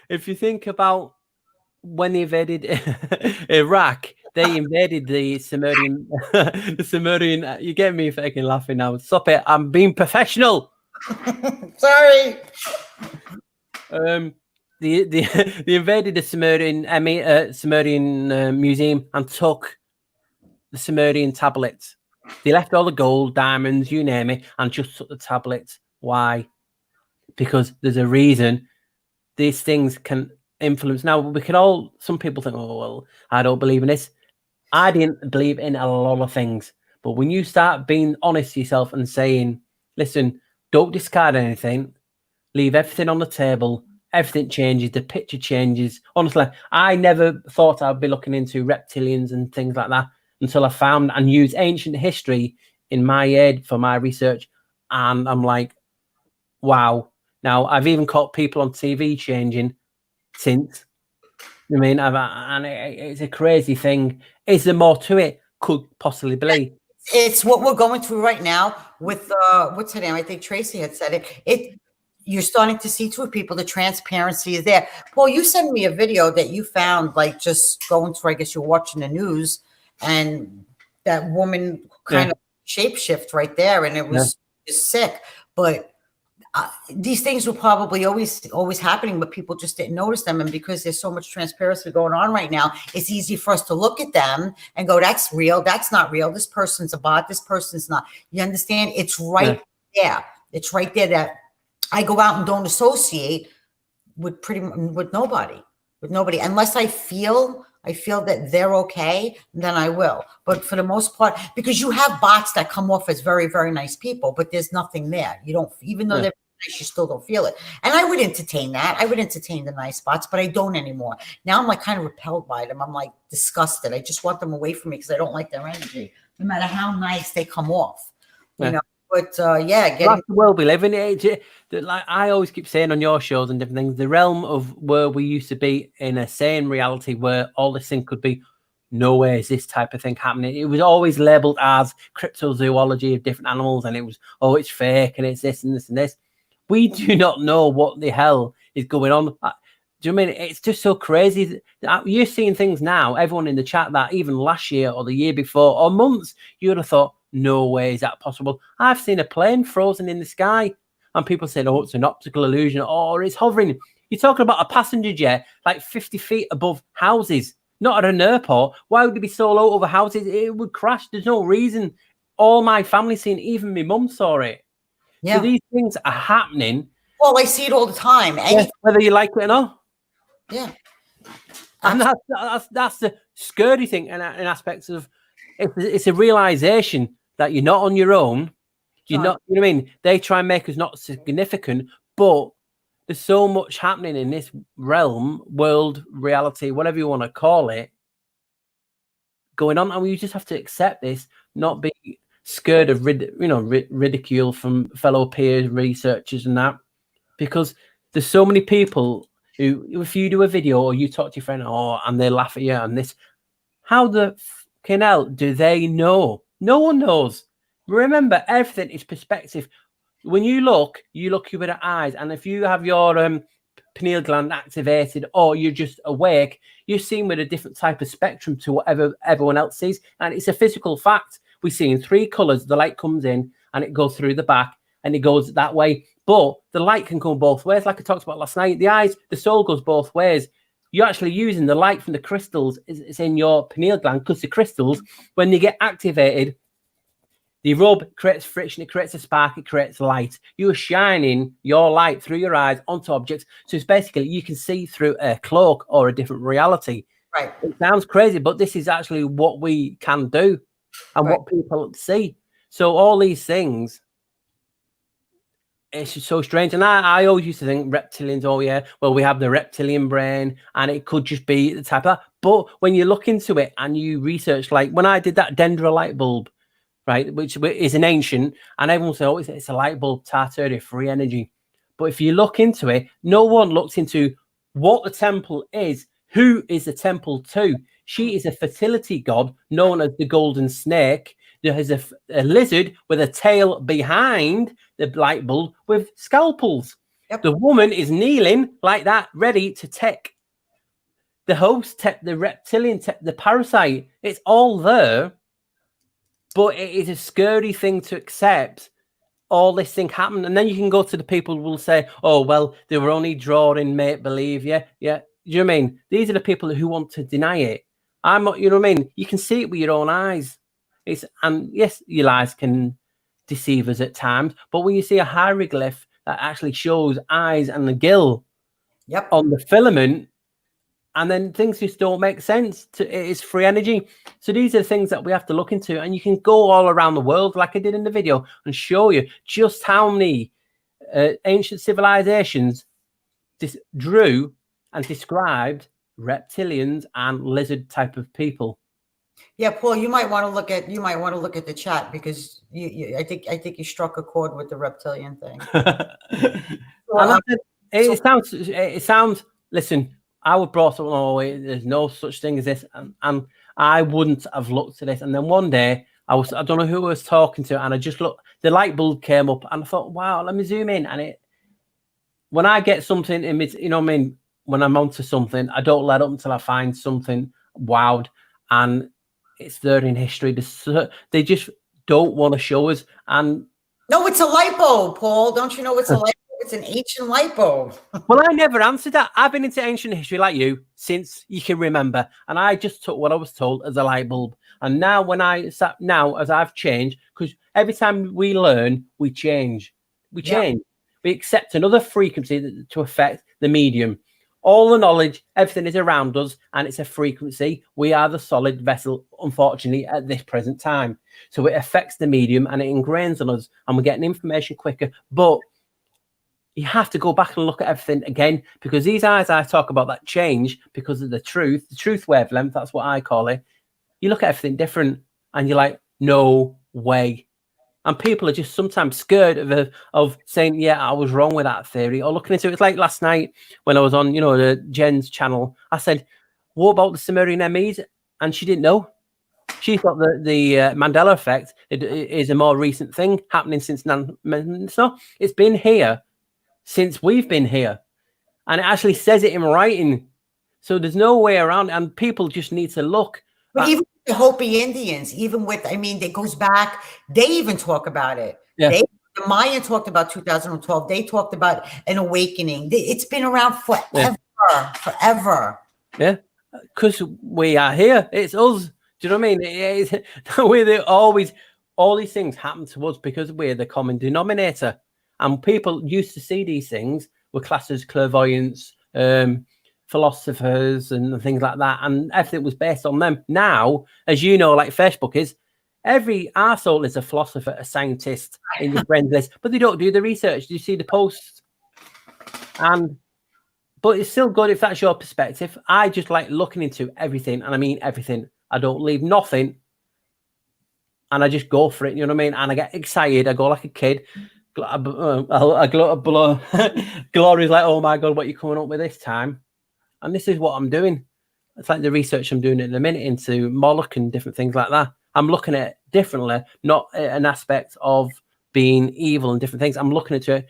If you think about when they invaded Iraq, they invaded the Sumerian. The Sumerian. You get me fucking laughing now. Stop it! I'm being professional. Sorry. They invaded the Sumerian museum and took the Sumerian tablets. They left all the gold, diamonds, you name it, and just took the tablets. Why? Because there's a reason. These things can influence. Now, we can all, some people think, oh, well, I don't believe in this. I didn't believe in a lot of things. But when you start being honest to yourself and saying, listen, don't discard anything, leave everything on the table, everything changes, the picture changes. Honestly, I never thought I'd be looking into reptilians and things like that until I found and used ancient history in my head for my research. And I'm like, wow. Now, I've even caught people on TV changing since. I mean, it's a crazy thing. Is there more to it? Could possibly be. It's what we're going through right now with what's her name? I think Tracy had said it. You're starting to see through people. The transparency is there. Paul, you sent me a video that you found, like just going through. I guess you're watching the news, and that woman kind of shapeshift right there, and it was just sick. But these things were probably always happening, but people just didn't notice them. And because there's so much transparency going on right now, it's easy for us to look at them and go, that's real. That's not real. This person's a bot. This person's not. You understand? It's right there. It's right there that I go out and don't associate with nobody, unless I feel that they're okay, then I will. But for the most part, because you have bots that come off as very, very nice people, but there's nothing there. You don't, even though they're nice, you still don't feel it. And I would entertain that. I would entertain the nice bots, but I don't anymore. Now I'm like kind of repelled by them. I'm like disgusted. I just want them away from me because I don't like their energy, no matter how nice they come off. You know. But that's the world we live in. Like I always keep saying on your shows and different things, the realm of where we used to be in a sane reality where all this thing could be, no way is this type of thing happening. It was always labeled as cryptozoology of different animals, and it was, oh, it's fake and it's this and this and this. We do not know what the hell is going on. Do you know what I mean? It's just so crazy. You're seeing things now, everyone in the chat, that even last year or the year before or months, you would have thought, no way is that possible. I've seen a plane frozen in the sky and people said, oh, it's an optical illusion or it's hovering. You're talking about a passenger jet like 50 feet above houses, not at an airport. Why would it be so low over houses? It would crash. There's no reason. All my family seen, even my mum saw it. Yeah. So these things are happening. Well, I see it all the time. Whether you like it or not. Yeah. And that's the scary thing in aspects of it's a realization that you're not on your own. You're not, you know what I mean? They try and make us not significant, but there's so much happening in this realm, world, reality, whatever you want to call it, going on. And we just have to accept this, not be scared of ridicule from fellow peers, researchers and that, because there's so many people who, if you do a video or you talk to your friend, and they laugh at you and this, how the hell do they know? No one knows. Remember, everything is perspective. When you look with your eyes, and if you have your pineal gland activated or you're just awake, you're seeing with a different type of spectrum to whatever everyone else sees. And it's a physical fact. We see in 3 colors, the light comes in and it goes through the back and it goes that way. But the light can go both ways. Like I talked about last night, the eyes, the soul goes both ways. You're actually using the light from the crystals. It's in your pineal gland, because the crystals, when they get activated, the rub creates friction, it creates a spark, it creates light. You are shining your light through your eyes onto objects. So it's basically you can see through a cloak or a different reality. Right. It sounds crazy, but this is actually what we can do and what people see. So all these things, it's just so strange. And I always used to think reptilians, oh yeah, well, we have the reptilian brain and it could just be the type of, but when you look into it and you research, like when I did that dendra light bulb, right, which is an ancient, and everyone said, oh, it's a light bulb, Tartaria, free energy. But if you look into it, no one looks into what the temple is, who is the temple to. She is a fertility god known as the golden snake. There is a lizard with a tail behind the light bulb with scalpels. Yep. The woman is kneeling like that, ready to take the host, the reptilian, the parasite. It's all there. But it is a scary thing to accept all this thing happened. And then you can go to the people who will say, oh, well, they were only drawing make-believe. Yeah. Do you know what I mean? These are the people who want to deny it. I'm not, you know what I mean? You can see it with your own eyes. And yes, your eyes can deceive us at times. But when you see a hieroglyph that actually shows eyes and the gill on the filament, and then things just don't make sense. It is free energy. So these are the things that we have to look into. And you can go all around the world, like I did in the video, and show you just how many ancient civilizations drew and described reptilians and lizard type of people. Yeah, Paul, you might want to look at the chat, because I think you struck a chord with the reptilian thing. It sounds. Listen, I would brought up, oh, there's no such thing as this, and I wouldn't have looked at this. And then one day, I don't know who I was talking to, and I just looked, the light bulb came up, and I thought, wow, let me zoom in. And when I get something, you know what I mean, when I'm onto something, I don't let up until I find something wowed, and it's there in history. They just don't want to show us. And no, it's a light bulb, Paul. Don't you know it's a light bulb? It's an ancient light bulb. Well, I never answered that. I've been into ancient history like you since you can remember. And I just took what I was told as a light bulb. And now as I've changed, because every time we learn, we change. We change. We accept another frequency to affect the medium. All the knowledge, everything is around us, and it's a frequency. We are the solid vessel, unfortunately, at this present time. So it affects the medium and it ingrains on us, and we're getting information quicker. But you have to go back and look at everything again, because these eyes I talk about that change because of the truth wavelength, that's what I call it. You look at everything different and you're like, no way. And people are just sometimes scared of saying, yeah, I was wrong with that theory, or looking into it. It's like last night when I was on, the Jen's channel, I said, what about the Sumerian MEs? And she didn't know. She thought that the Mandela effect is a more recent thing happening since so it's been here since we've been here, and it actually says it in writing. So there's no way around it, and people just need to look. But even the Hopi Indians, it goes back. They even talk about it. Yeah. The Mayan talked about 2012. They talked about an awakening. It's been around forever. Yeah, because we are here. It's us. Do you know what I mean? We're always, all these things happen to us because we're the common denominator. And people used to see these things, were classed as clairvoyants, philosophers and things like that. And everything was based on them. Now, as you know, like Facebook is, every arsehole is a philosopher, a scientist in your friend list, but they don't do the research. Do you see the posts? But it's still good if that's your perspective. I just like looking into everything, and I mean everything. I don't leave nothing, and I just go for it. You know what I mean? And I get excited. I go like a kid. Glory's like, oh my God, what are you coming up with this time? And this is what I'm doing. It's like the research I'm doing in a minute into Moloch and different things like that. I'm looking at it differently, not an aspect of being evil and different things. I'm looking at it.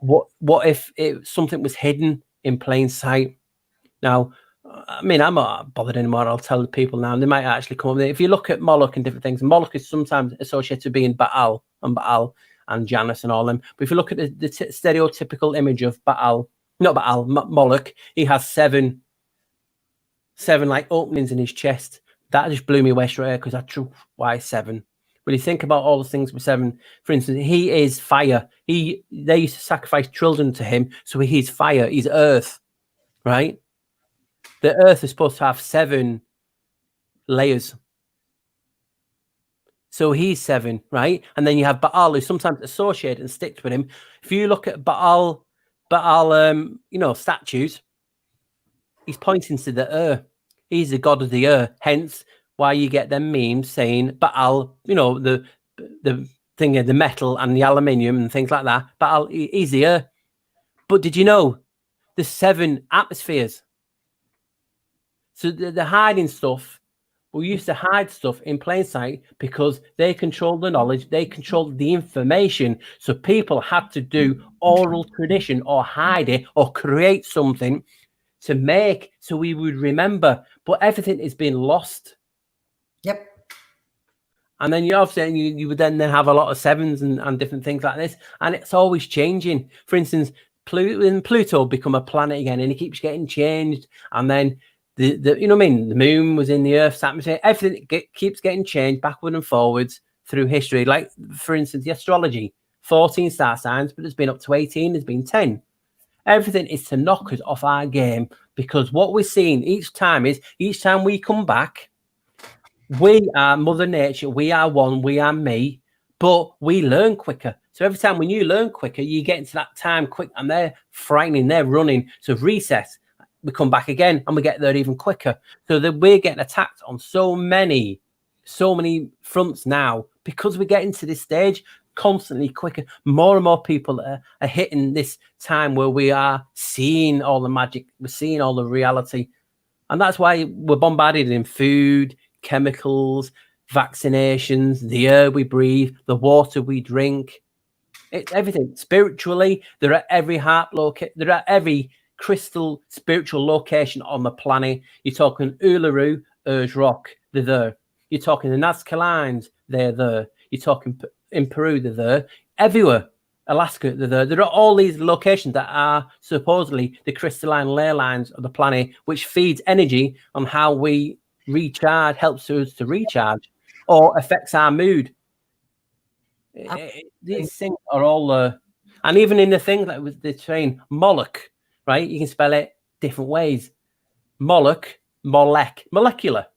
What if something was hidden in plain sight? Now, I mean, I'm not bothered anymore. I'll tell the people now, and they might actually come up with it. If you look at Moloch and different things, Moloch is sometimes associated with being Baal and Janus and all them. But if you look at the stereotypical image of Moloch, he has seven like openings in his chest. That just blew me away straight away because I true why 7. When you think about all the things with 7, for instance, he is fire. They used to sacrifice children to him, so he's fire. He's earth, right? The earth is supposed to have 7 layers. So he's 7, right? And then you have Baal, who's sometimes associated and sticks with him. If you look at Baal, statues, he's pointing to the earth. He's the god of the earth. Hence why you get them memes saying Baal, the thing of the metal and the aluminium and things like that. Baal, he's the earth. But did you know there's 7 atmospheres? So they're hiding stuff. We used to hide stuff in plain sight because they controlled the knowledge, they controlled the information. So people had to do oral tradition or hide it or create something to make so we would remember. But everything is being lost. Yep. And then you would then have a lot of 7s and different things like this. And it's always changing. For instance, Pluto become a planet again and it keeps getting changed. And then the moon was in the Earth's atmosphere. Everything keeps getting changed backward and forwards through history. Like, for instance, the astrology, 14 star signs, but it's been up to 18, there's been 10. Everything is to knock us off our game because what we're seeing each time we come back, we are Mother Nature, we are one, we are me, but we learn quicker. So every time when you learn quicker, you get into that time quick and they're frightening, they're running. So recess, we come back again and we get there even quicker. So that we're getting attacked on so many fronts now because we're getting to this stage constantly quicker. More and more people are hitting this time where we are seeing all the magic, we're seeing all the reality. And that's why we're bombarded in food, chemicals, vaccinations, the air we breathe, the water we drink. It's everything. Spiritually, they're at every they're at every crystal spiritual location on the planet. You're talking Uluru, Urge Rock, they're there. You're talking the Nazca Lines, they're there. You're talking in Peru, they're there. Everywhere, Alaska, they're there. There are all these locations that are supposedly the crystalline ley lines of the planet, which feeds energy on how we recharge, helps us to recharge, or affects our mood. These things are all and even in the thing that was the train Moloch, right? You can spell it different ways. Moloch, molecular.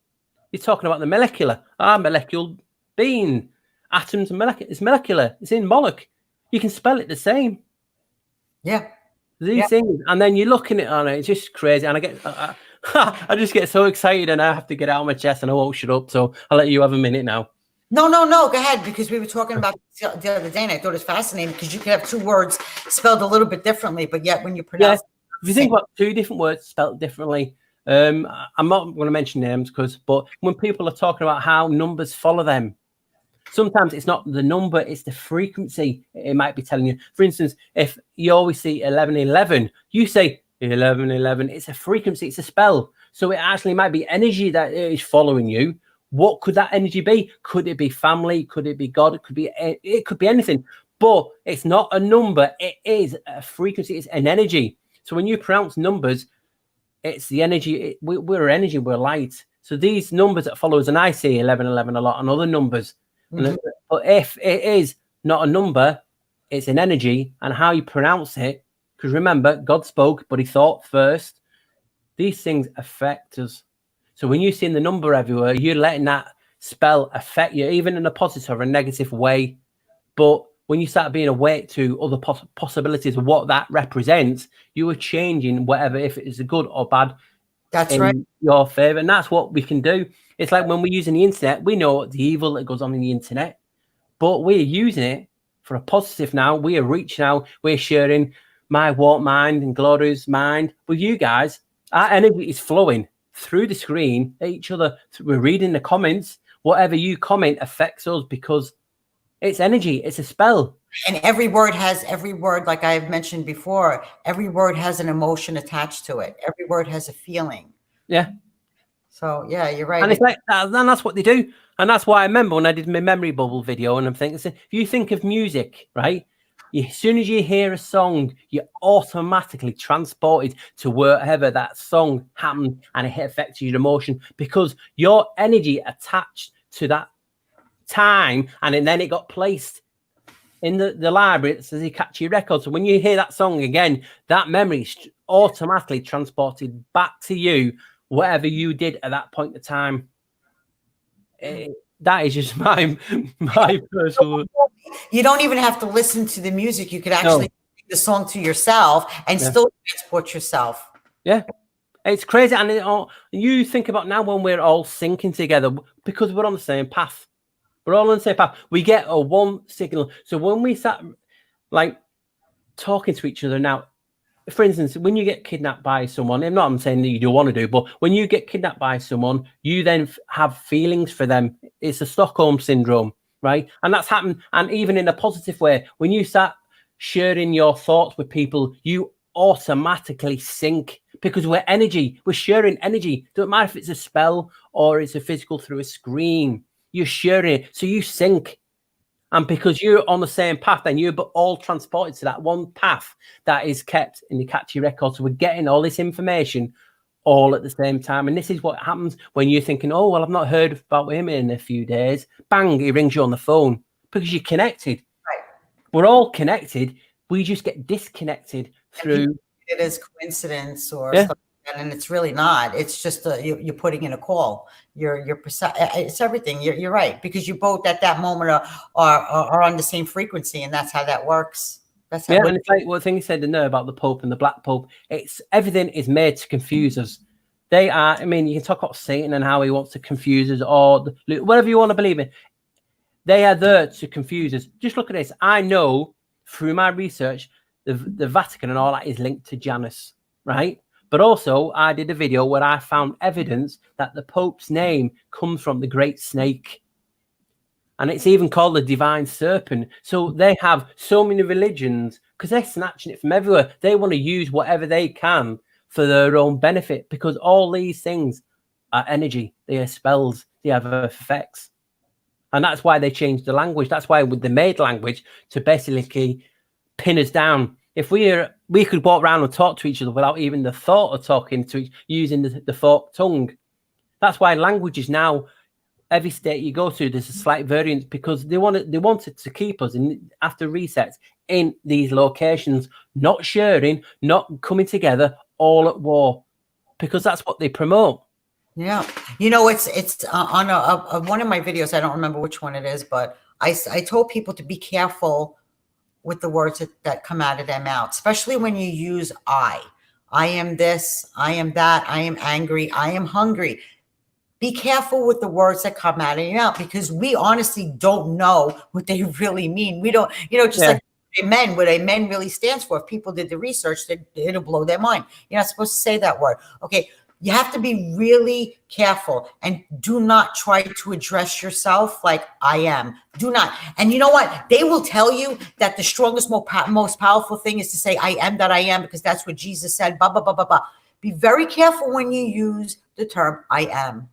You're talking about the molecular, molecule being atoms and molecular. It's molecular. It's in Moloch. You can spell it the same. Yeah. These things, and then you're looking at it. It's just crazy, and I just get so excited, and I have to get out of my chest, and I won't shut up. So I'll let you have a minute now. No, go ahead, because we were talking about the other day, and I thought it was fascinating because you could have 2 words spelled a little bit differently, but yet when you pronounce, if you think about 2 different words spelled differently, I'm not going to mention names but when people are talking about how numbers follow them, sometimes it's not the number, it's the frequency. It might be telling you. For instance, if you always see 1111, you say 1111. It's a frequency, it's a spell. So it actually might be energy that is following you. What could that energy be? Could it be family? Could it be God? It could be anything. But it's not a number. It is a frequency. It's an energy. So when you pronounce numbers, it's the energy. We're energy. We're light. So these numbers that follow us, and I see 1111 a lot on other numbers. Mm-hmm. But if it is not a number, it's an energy, and how you pronounce it. Because remember, God spoke, but he thought first. These things affect us. So when you're seeing the number everywhere, you're letting that spell affect you, even in a positive or a negative way. But when you start being awake to other possibilities of what that represents, you are changing whatever, if it is good or bad, that's in right, your favor. And that's what we can do. It's like when we're using the internet, we know the evil that goes on in the internet, but we're using it for a positive now. We are reaching out. We're sharing my warped mind and Gloria's mind with you guys. Our energy is flowing through the screen at each other. We're reading the comments. Whatever you comment affects us because it's energy. It's a spell. And every word, like I've mentioned before, every word has an emotion attached to it. Every word has a feeling. Yeah. So yeah, you're right. And it's like that, and that's what they do. And that's why I remember when I did my memory bubble video, and I'm thinking, if you think of music, right? As soon as you hear a song, you're automatically transported to wherever that song happened, and it affects your emotion because your energy attached to that time, and then it got placed in the library. It says you catch your record. So when you hear that song again, that memory is automatically transported back to you, whatever you did at that point in time. That is just my personal. You don't even have to listen to the music. You could actually sing the song to yourself and still transport yourself. Yeah, it's crazy. And you think about now when we're all syncing together because we're on the same path. We're all on the same path. We get a one signal. So when we start like talking to each other now, for instance, when you get kidnapped by someone, I'm saying that you don't want to do, but when you get kidnapped by someone, you then have feelings for them. It's a Stockholm syndrome, right? And that's happened. And even in a positive way, when you start sharing your thoughts with people, you automatically sync because we're energy. We're sharing energy. Don't matter if it's a spell or it's a physical through a screen. You're sharing it. So you sync. And because you're on the same path, then you're all transported to that one path that is kept in the catchy record. So we're getting all this information all at the same time. And this is what happens when you're thinking, oh, well, I've not heard about him in a few days. Bang, he rings you on the phone because you're connected. Right. We're all connected. We just get disconnected through. It is coincidence or stuff like that, and it's really not. It's just you're putting in a call. It's everything. You're right because you both at that moment are on the same frequency, and that's how that works. That's how and it's like what thing you said in there about the Pope and the Black Pope. It's everything is made to confuse us. They are. I mean, you can talk about Satan and how he wants to confuse us, or whatever you want to believe in. They are there to confuse us. Just look at this. I know through my research, the Vatican and all that is linked to Janus, right? But also, I did a video where I found evidence that the Pope's name comes from the Great Snake. And it's even called the Divine Serpent. So they have so many religions because they're snatching it from everywhere. They want to use whatever they can for their own benefit because all these things are energy. They are spells. They have effects. And that's why they changed the language. That's why they made language to basically pin us down. If we could walk around and talk to each other without even the thought of talking to using the forked tongue. That's why language is now every state you go to, there's a slight variance because they wanted to keep us in after resets in these locations, not sharing, not coming together, all at war, because that's what they promote. Yeah, it's on one of my videos. I don't remember which one it is, but I told people to be careful with the words that come out of their mouth, especially when you use I am this, I am that, I am angry, I am hungry. Be careful with the words that come out of your mouth because we honestly don't know what they really mean. We don't, like amen, what amen really stands for. If people did the research, it'll blow their mind. You're not supposed to say that word. Okay. You have to be really careful and do not try to address yourself like I am. Do not. And you know what? They will tell you that the strongest, most powerful thing is to say I am that I am because that's what Jesus said, blah, blah, blah, blah, blah. Be very careful when you use the term I am.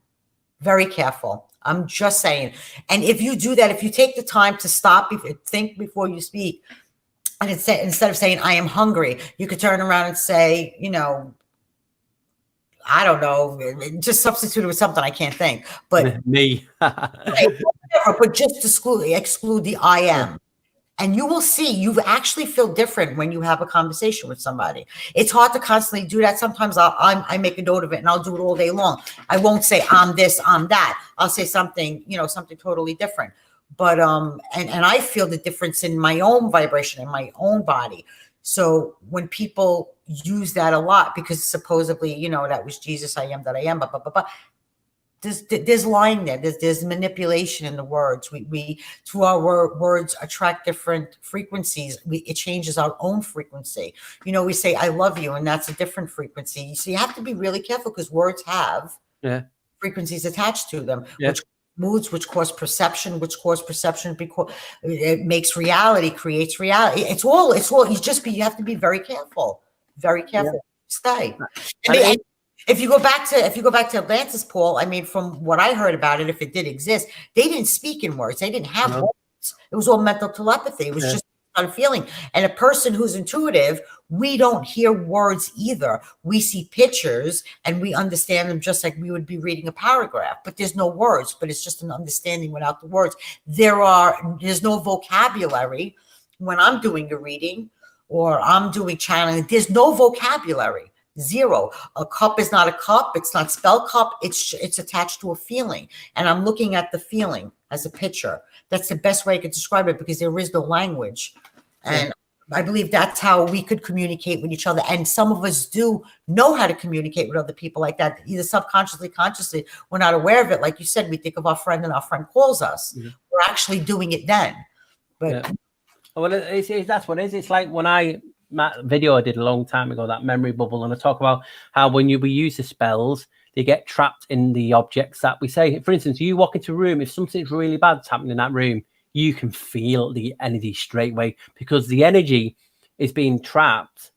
Very careful. I'm just saying. And if you do that, if you take the time to stop, think before you speak, and instead of saying I am hungry, you could turn around and say, I don't know, just substitute it with something I can't think. But me. but just exclude the I am. And you will see, you actually feel different when you have a conversation with somebody. It's hard to constantly do that. Sometimes I make a note of it and I'll do it all day long. I won't say I'm this, I'm that. I'll say something, something totally different. But and I feel the difference in my own vibration in my own body. So when people use that a lot, because supposedly, that was Jesus, I am that I am, blah, blah, blah, blah. There's lying there. There's manipulation in the words. We through our words attract different frequencies. It changes our own frequency. We say I love you, and that's a different frequency. So you have to be really careful because words have frequencies attached to them, which moods, which cause perception, because it makes reality, creates reality. It's all. You have to be very careful. Very careful. Stay. If you go back to Atlantis, Paul, I mean, from what I heard about it, if it did exist, they didn't speak in words. They didn't have words. It was all mental telepathy. It was just on feeling. And a person who's intuitive, we don't hear words either. We see pictures and we understand them just like we would be reading a paragraph, but there's no words, but it's just an understanding without the words. There's no vocabulary when I'm doing a reading or I'm doing channeling. There's no vocabulary. Zero. A cup is not a cup. It's not spell cup. It's attached to a feeling. And I'm looking at the feeling as a picture. That's the best way I could describe it because there is no language. And I believe that's how we could communicate with each other. And some of us do know how to communicate with other people like that, either subconsciously, consciously. We're not aware of it. Like you said, we think of our friend and our friend calls us. We're actually doing it then. But well, that's what it is. It's like when that video I did a long time ago, that memory bubble, and I talk about how when we use the spells, they get trapped in the objects that we say. For instance, you walk into a room, if something's really bad's happening in that room, you can feel the energy straight away because the energy is being trapped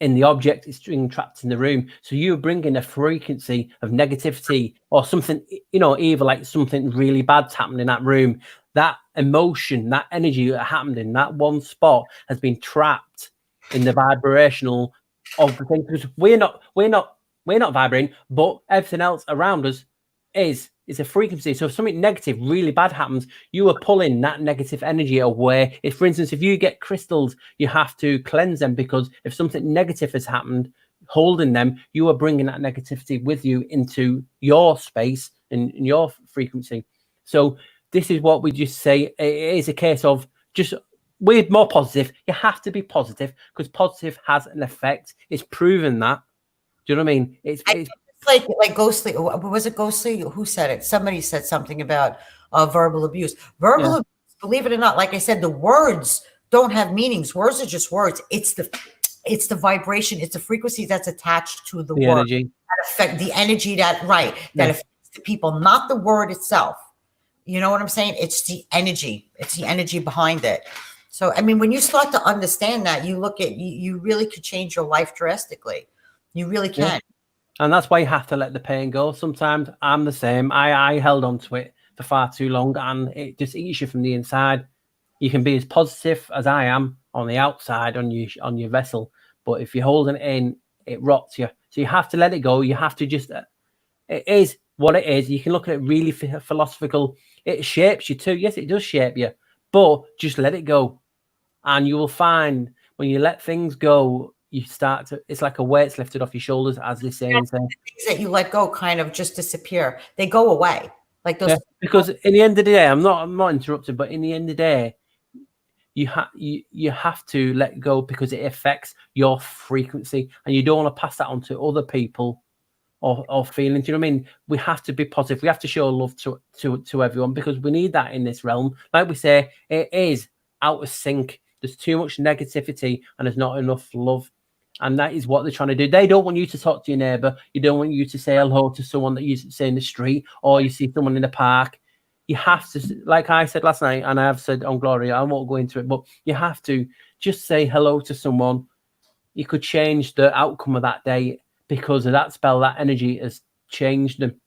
in the object, it's being trapped in the room. So you're bringing a frequency of negativity or something, either like something really bad's happening in that room. That emotion, that energy that happened in that one spot has been trapped in the vibrational of the thing because we're not vibrating, but everything else around us is a frequency. So if something negative, really bad happens, you are pulling that negative energy away. If, for instance, if you get crystals, you have to cleanse them because if something negative has happened, holding them, you are bringing that negativity with you into your space and your frequency. So this is what we just say. It is a case of just we're more positive. You have to be positive because positive has an effect. It's proven that. Do you know what I mean? It's like ghostly. Was it ghostly? Who said it? Somebody said something about verbal abuse. Abuse, believe it or not, like I said, the words don't have meanings. Words are just words. It's the vibration. It's the frequency that's attached to the word. Energy. That affect the energy that affects the people, not the word itself. You know what I'm saying? It's the energy. It's the energy behind it. So, I mean, when you start to understand that, you look at you really could change your life drastically. You really can. Yeah. And that's why you have to let the pain go. Sometimes I'm the same. I held on to it for far too long and it just eats you from the inside. You can be as positive as I am on the outside on your vessel, but if you're holding it in, it rots you. So you have to let it go. You have to just, it is what it is. You can look at it really philosophical. It shapes you too. Yes, it does shape you, but just let it go. And you will find when you let things go, you start to, it's like a weight's lifted off your shoulders, as they say. The things that you let go kind of just disappear. They go away. Like those. Yeah, because in the end of the day, I'm not interrupted, but in the end of the day, you have to let go because it affects your frequency and you don't want to pass that on to other people or feelings. You know what I mean? We have to be positive. We have to show love to everyone because we need that in this realm. Like we say, it is out of sync. There's too much negativity and there's not enough love. And that is what they're trying to do. They don't want you to talk to your neighbor. You don't want you to say hello to someone that you see in the street or you see someone in the park. You have to, like I said last night, and I have said on Gloria, I won't go into it, but you have to just say hello to someone. You could change the outcome of that day because of that spell, that energy has changed them.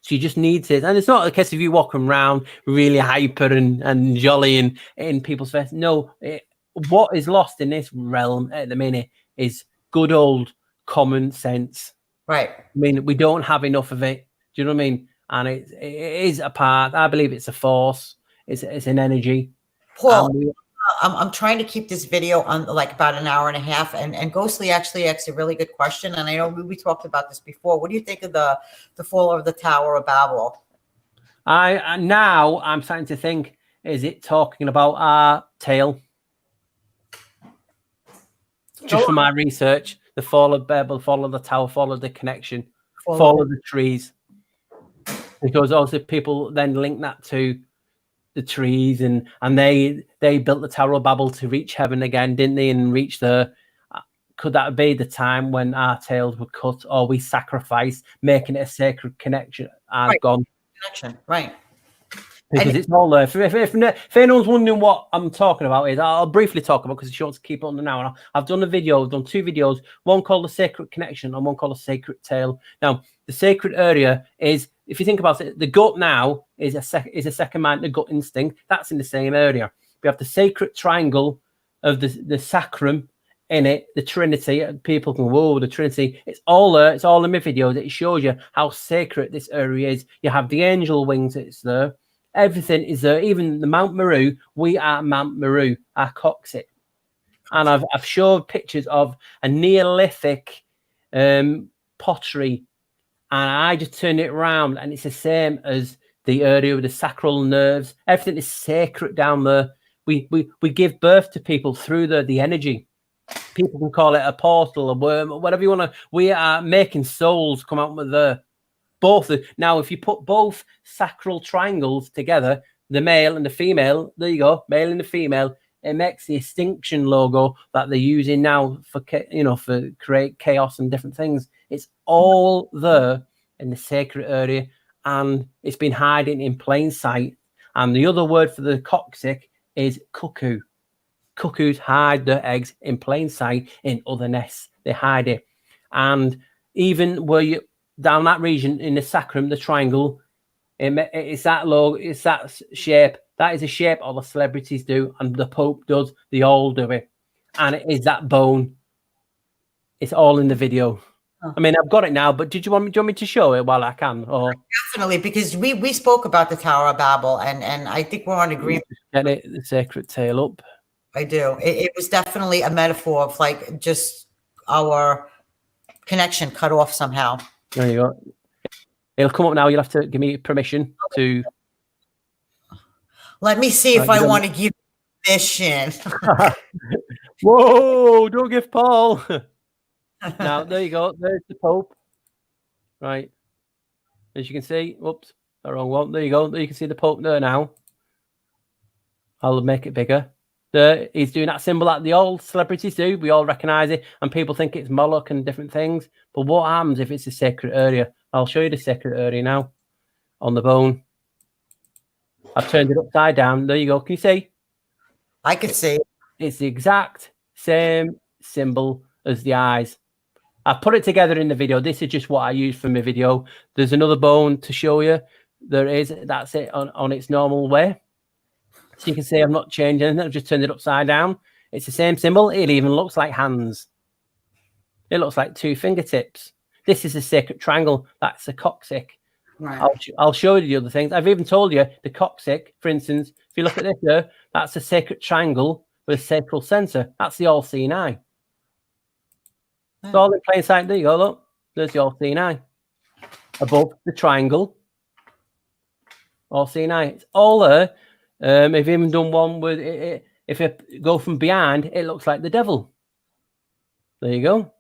So you just need to, and it's not a case of you walking around really hyper and jolly and in people's face. No, what is lost in this realm at the minute is good old common sense. Right. I mean, we don't have enough of it. Do you know what I mean? And it is a part. I believe it's a force. It's an energy. Paul, I'm trying to keep this video on like about an hour and a half. And Ghostly actually asked a really good question. And I know we talked about this before. What do you think of the fall of the Tower of Babel? I'm starting to think, is it talking about our tail? Just from my research, the fall of Babel, fall of the tower, fall of the connection, fall of the trees. Because also people then link that to the trees and they built the Tower of Babel to reach heaven again, didn't they? And reach the, could that be the time when our tails were cut or we sacrificed, making it a sacred connection and right. gone? Connection, right. Because it's all there. If anyone's wondering what I'm talking about, I'll briefly talk about, because she wants to keep it on the now. And I've done a video, I've done 2 videos, one called The Sacred Connection and one called A Sacred Tale. Now, the sacred area is, if you think about it, the gut now is a second mind, the gut instinct. That's in the same area. We have the sacred triangle of the sacrum in it, the Trinity. People can, whoa, the Trinity. It's all there. It's all in my videos. It shows you how sacred this area is. You have the angel wings. It's there. Everything is there. Even the Mount Meru. We are Mount Meru, our coccyx. And I've showed pictures of a Neolithic pottery, and I just turned it around, and it's the same as the area with the sacral nerves. Everything is sacred down there. We give birth to people through the energy. People can call it a portal, a worm, whatever you want to. We are making souls come out with the both. Now, if you put both sacral triangles together, the male and the female, there you go, male and the female, it makes the extinction logo that they're using now for create chaos and different things. It's all there in the sacred area, and it's been hiding in plain sight. And the other word for the coccyx is cuckoo. Cuckoos hide their eggs in plain sight in other nests. They hide it. And even where you down that region in the sacrum, the triangle, it's that logo, it's that shape. That is a shape all the celebrities do, and the Pope does. They all do it. And it is that bone. It's all in the video. I mean, I've got it now, but do you want me to show it while I can? Or definitely, because we spoke about the Tower of Babel, and I think we're on agreement. Get it, the sacred tail up. I do. It was definitely a metaphor of like just our connection cut off somehow. There you go. It'll come up now. You'll have to give me permission to. Let me see if I want to give permission. Whoa! Don't give Paul. Now there you go. There's the Pope. Right. As you can see, whoops, the wrong one. There you go. There you can see the Pope there now. I'll make it bigger. There, he's doing that symbol that the old celebrities do. We all recognize it, and people think it's Moloch and different things. But what happens if it's a sacred area? I'll show you the sacred area now on the bone. I've turned it upside down. There you go. Can you see? I can see. It's the exact same symbol as the eyes. I've put it together in the video. This is just what I use for my video. There's another bone to show you. There is. That's it on its normal way. So you can see I've not changed anything. I've just turned it upside down. It's the same symbol. It even looks like hands. It looks like 2 fingertips. This is a sacred triangle. That's a coccyx. Right. I'll show you the other things. I've even told you the coccyx, for instance, if you look at this there, that's a sacred triangle with a sacral center. That's the all-seeing eye. It's all in plain sight. There you go, look. There's the all-seeing eye. Above the triangle. All-seeing eye. It's all there. I've even done one with it. If you go from behind, it looks like the devil. There you go.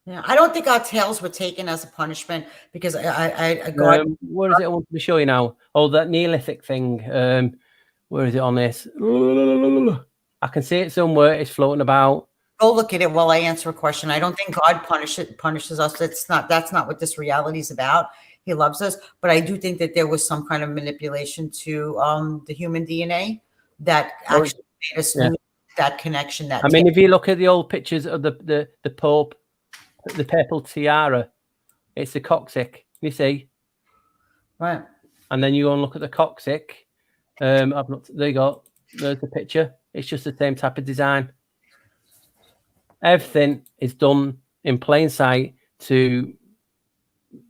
Yeah, I don't think our tails were taken as a punishment because I got. Where is it? I want to show you now. Oh, that Neolithic thing. Where is it on this? I can see it somewhere. It's floating about. Go look at it while I answer a question. I don't think God punishes us. That's not what this reality is about. He loves us, but I do think that there was some kind of manipulation to the human DNA that actually made us lose that connection. That if you look at the old pictures of the Pope, the papal tiara, it's the coccyx. You see, right? And then you go and look at the coccyx. There you go. There's the picture. It's just the same type of design. Everything is done in plain sight to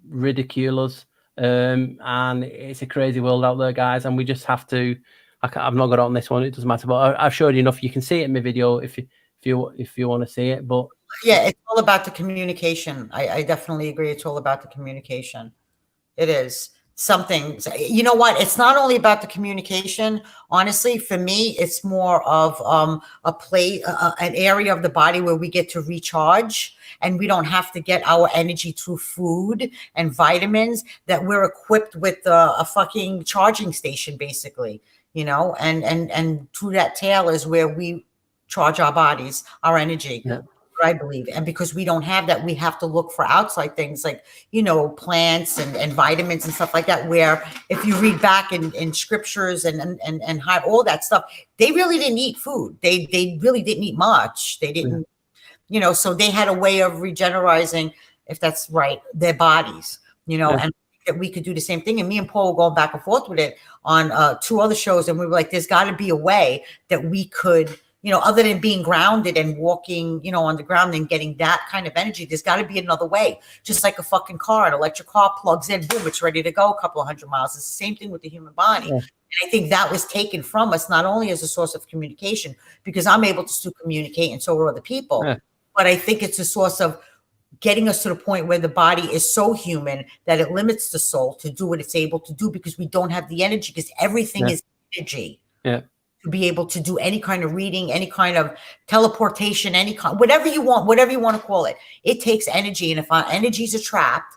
ridicule us, and it's a crazy world out there, guys. And we just have to. I've not got it on this one. It doesn't matter, but I've showed you enough. You can see it in my video if you want to see it. But yeah, it's all about the communication. I definitely agree. It's all about the communication. It is something. You know what? It's not only about the communication. Honestly, for me, it's more of an area of the body where we get to recharge, and we don't have to get our energy through food and vitamins. That we're equipped with a fucking charging station, basically. You know, and through that tail is where we charge our bodies, our energy. Yeah. what I believe. And because we don't have that, we have to look for outside things like, plants and vitamins and stuff like that, where if you read back in scriptures and all that stuff, they really didn't eat food. They really didn't eat much. They didn't, so they had a way of regenerizing, if that's right, their bodies, and that we could do the same thing. And me and Paul were going back and forth with it on 2 other shows. And we were like, there's got to be a way that we could, other than being grounded and walking, on the ground and getting that kind of energy, there's got to be another way. Just like a fucking car, an electric car plugs in, boom, it's ready to go a couple of 100 miles. It's the same thing with the human body. Yeah. And I think that was taken from us, not only as a source of communication, because I'm able to still communicate and so are other people, but I think it's a source of getting us to the point where the body is so human that it limits the soul to do what it's able to do, because we don't have the energy, because everything is energy. Yeah. To be able to do any kind of reading, any kind of teleportation, any kind, whatever you want to call it. It takes energy. And if our energies are trapped,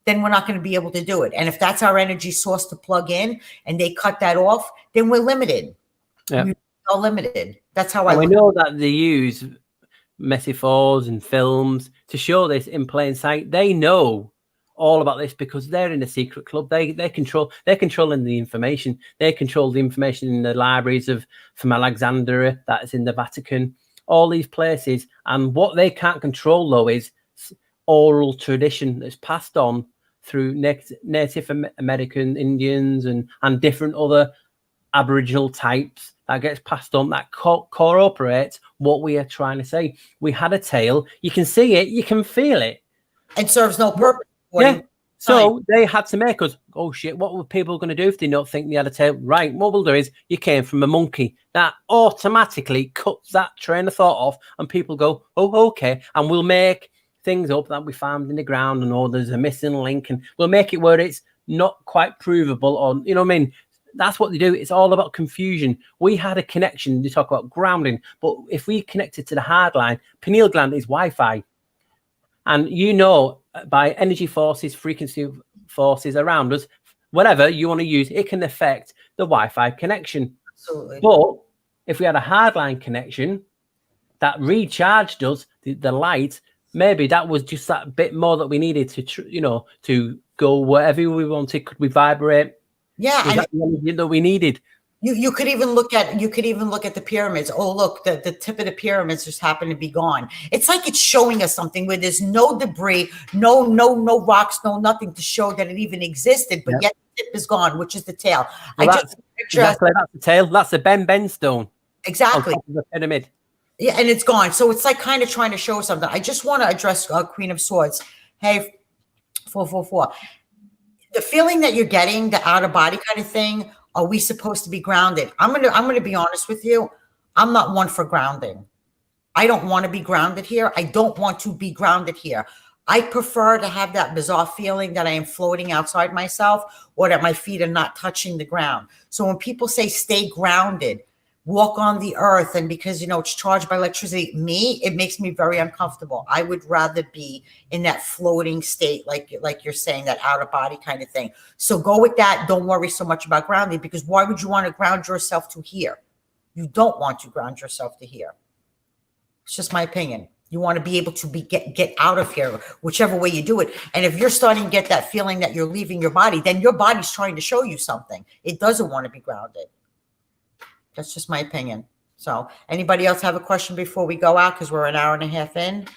then we're not going to be able to do it. And if that's our energy source to plug in and they cut that off, then we're limited. Yeah. We are limited. That's how we know that they use metaphors and films to show this in plain sight. They know all about this because they're in a secret club. They're controlling the information. They control the information in the libraries from Alexandria, that's in the Vatican, all these places. And what they can't control, though, is oral tradition that's passed on through Native American Indians and different other Aboriginal types. That gets passed on, that corroborates what we are trying to say. We had a tail. You can see it. You can feel it. It serves no purpose. Yeah. So they had to make us, oh, shit, what were people going to do if they don't think they had a tail? Right. What we'll do is you came from a monkey. That automatically cuts that train of thought off and people go, oh, okay. And we'll make things up that we found in the ground and, oh, there's a missing link. And we'll make it where it's not quite provable or, you know what I mean? That's what they do. It's all about confusion. We had a connection. They talk about grounding, but if we connected to the hard line, pineal gland is Wi-Fi. And by energy forces, frequency forces around us, whatever you want to use, it can affect the Wi-Fi connection. Absolutely. But if we had a hardline connection that recharged us, the light, maybe that was just that bit more that we needed to go wherever we wanted. Could we vibrate? Yeah, and that the energy that we needed. You could even look at the pyramids. Oh, look, the tip of the pyramids just happened to be gone. It's like it's showing us something where there's no debris, no rocks, no nothing to show that it even existed, but yet the tip is gone, which is the tail. Well, that's the tail. That's the Ben stone. Exactly. On top of the pyramid. Yeah, and it's gone. So it's like kind of trying to show something. I just want to address Queen of Swords. Hey, 444. The feeling that you're getting, the out of body kind of thing, are we supposed to be grounded? I'm gonna be honest with you. I'm not one for grounding. I don't want to be grounded here. I don't want to be grounded here. I prefer to have that bizarre feeling that I am floating outside myself or that my feet are not touching the ground. So when people say stay grounded, walk on the earth, and because it's charged by electricity, it makes me very uncomfortable. I would rather be in that floating state, like you're saying, that out of body kind of thing. So go with that. Don't worry so much about grounding, because why would you want to ground yourself to here? You don't want to ground yourself to here. It's just my opinion. You want to be able to get out of here, whichever way you do it. And if you're starting to get that feeling that you're leaving your body, then your body's trying to show you something. It doesn't want to be grounded. That's just my opinion. So anybody else have a question before we go out? Because we're an hour and a half in.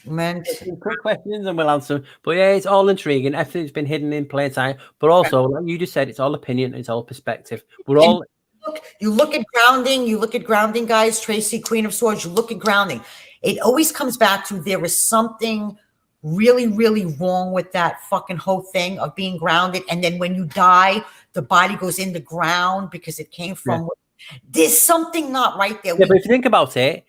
Quick questions and we'll answer. But yeah, it's all intriguing. Everything's been hidden in plain sight. But also, like you just said, it's all opinion. It's all perspective. You look at grounding. You look at grounding, guys. Tracy, Queen of Swords. You look at grounding. It always comes back to there is something really, really wrong with that fucking whole thing of being grounded. And then when you die, the body goes in the ground because it came from. Yeah. There's something not right there. Yeah, but if you think about it,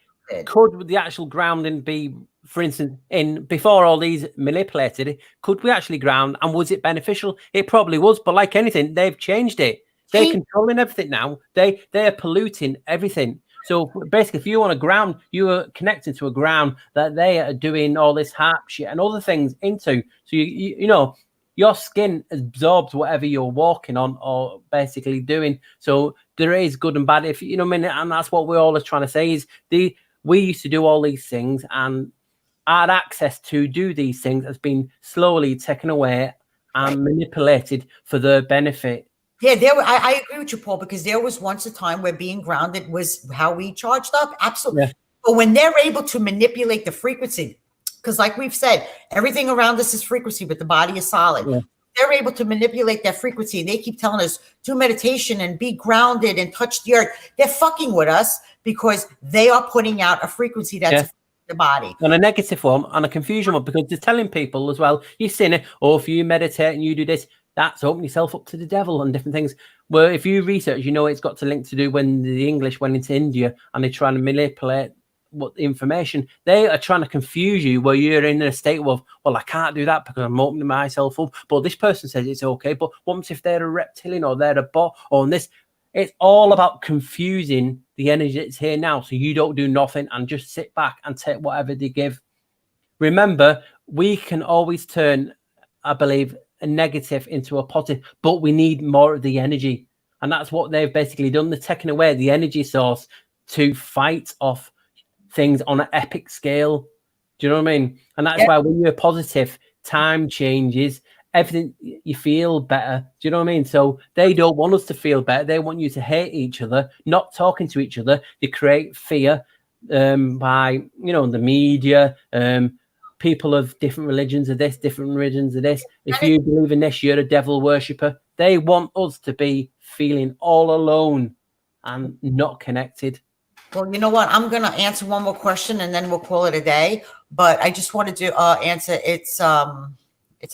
could the actual grounding be, for instance, before all these manipulated it, could we actually ground, and was it beneficial? It probably was, but like anything, they've changed it. They're controlling everything now. They are polluting everything. So basically, if you want to ground, you are connecting to a ground that they are doing all this harp shit and other things into. So your skin absorbs whatever you're walking on or basically doing. So there is good and bad. If you know what I mean, and that's what we're all trying to say is we used to do all these things, and our access to do these things has been slowly taken away and manipulated for their benefit. Yeah, I agree with you, Paul, because there was once a time where being grounded was how we charged up. Absolutely. Yeah. But when they're able to manipulate the frequency, because like we've said, everything around us is frequency, but the body is solid. Yeah. They're able to manipulate that frequency. And they keep telling us, do meditation and be grounded and touch the earth. They're fucking with us because they are putting out a frequency that's affecting the body. On a negative one, on a confusion one, because they're telling people as well, you've seen it, or if you meditate and you do this, that's opening yourself up to the devil and different things. Well, if you research, you know it's got to link to do when the English went into India and they're trying to manipulate what the information. They are trying to confuse you where you're in a state of, well, I can't do that because I'm opening myself up. But this person says it's okay. But what if they're a reptilian or they're a bot or this? It's all about confusing the energy that's here now. So you don't do nothing and just sit back and take whatever they give. Remember, we can always turn, I believe, a negative into a positive, but we need more of the energy. And that's what they've basically done. They're taking away the energy source to fight off things on an epic scale. Do you know what I mean? And that's why when you're positive, time changes, everything, you feel better. Do you know what I mean? So they don't want us to feel better. They want you to hate each other, not talking to each other. They create fear by, the media, people of different religions of this, different religions of this. If you believe in this, you're a devil worshipper. They want us to be feeling all alone and not connected. Well, you know what? I'm going to answer one more question and then we'll call it a day. But I just wanted to answer. It's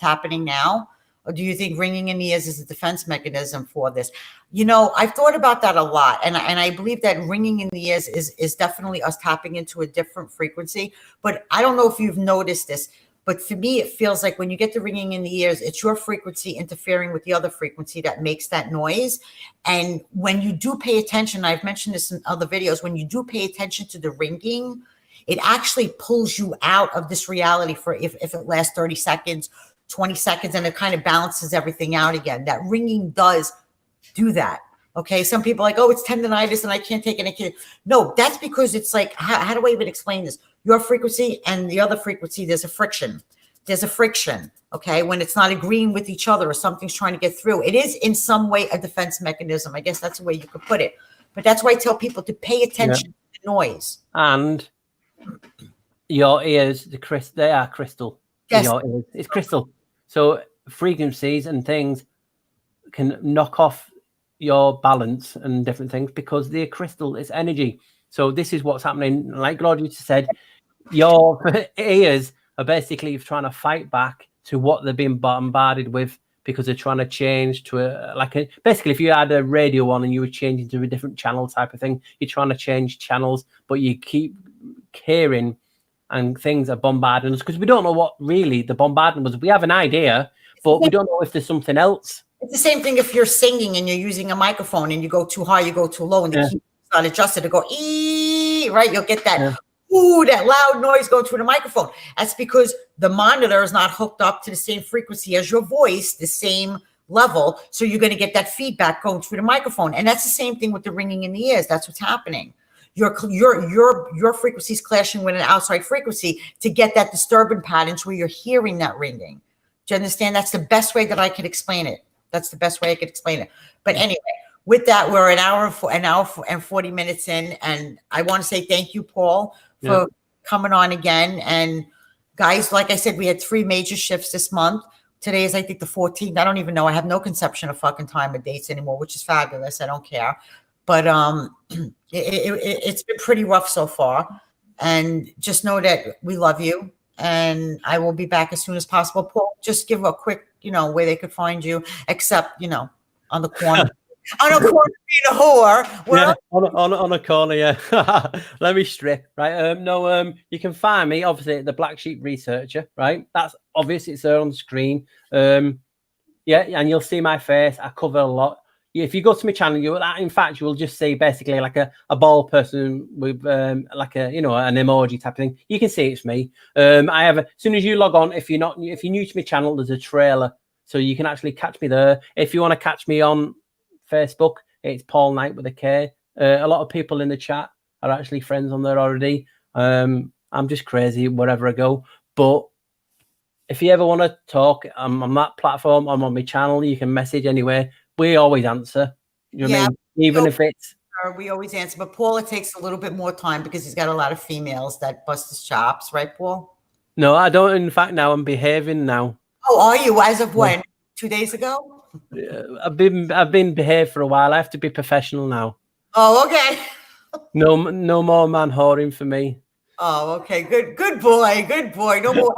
happening now. Or do you think ringing in the ears is a defense mechanism for this? I've thought about that a lot. And I believe that ringing in the ears is definitely us tapping into a different frequency. But I don't know if you've noticed this. But for me, it feels like when you get the ringing in the ears, it's your frequency interfering with the other frequency that makes that noise. And when you do pay attention, I've mentioned this in other videos, when you do pay attention to the ringing, it actually pulls you out of this reality for if it lasts 30 seconds, 20 seconds, and it kind of balances everything out again. That ringing does do that. Okay. Some people are like, oh, it's tendonitis and I can't take it. No, that's because it's like, how do I even explain this? Your frequency and the other frequency, there's a friction. There's a friction, okay? When it's not agreeing with each other or something's trying to get through. It is in some way a defense mechanism. I guess that's the way you could put it. But that's why I tell people to pay attention to the noise. And your ears, they are crystal. Yes. Your ears. It's crystal. So frequencies and things can knock off your balance and different things because they're crystal. It's energy. So this is what's happening. Like Claudia just said, your ears are basically trying to fight back to what they're being bombarded with because they're trying to change to basically if you had a radio on and you were changing to a different channel type of thing, you're trying to change channels, but you keep hearing and things are bombarding us because we don't know what really the bombardment was. We have an idea, but we don't know if there's something else. It's the same thing if you're singing and you're using a microphone and you go too high, you go too low, and the key not adjusted to go right? You'll get that that loud noise going through the microphone. That's because the monitor is not hooked up to the same frequency as your voice, the same level. So you're going to get that feedback going through the microphone. And that's the same thing with the ringing in the ears. That's what's happening. Your frequency is clashing with an outside frequency to get that disturbance patterns where you're hearing that ringing. Do you understand? That's the best way that I could explain it. That's the best way I could explain it. But anyway, with that, we're an hour and 40 minutes in, and I want to say thank you, Paul, for coming on again. And guys, like I said, we had 3 major shifts this month. Today is, I think, the 14th. I don't even know. I have no conception of fucking time or dates anymore, which is fabulous. I don't care. But it's been pretty rough so far. And just know that we love you. And I will be back as soon as possible. Paul, just give a quick, where they could find you, except, on the corner. On a corner being a whore. Well, on a corner, yeah. Let me strip, right? You can find me, obviously, at the Black Sheep Researcher, right? That's obvious, it's there on the screen. And you'll see my face. I cover a lot. If you go to my channel, you will just see basically like a bald person with an emoji type of thing. You can see it's me. I have as soon as you log on, if you're new to my channel, there's a trailer, so you can actually catch me there. If you want to catch me on Facebook, it's Paul Knight with a K. A lot of people in the chat are actually friends on there already. I'm just crazy wherever I go. But if you ever want to talk, I'm on that platform. I'm on my channel. You can message anywhere. We always answer. You know what I mean? Even if it's... We always answer. But Paul, it takes a little bit more time because he's got a lot of females that bust his chops. Right, Paul? No, I don't. In fact, now I'm behaving now. Oh, are you? As of when? 2 days ago? I've been behaved for a while. I have to be professional now. Oh, okay. No more man whoring for me. Oh, okay. Good boy. Good boy. No more.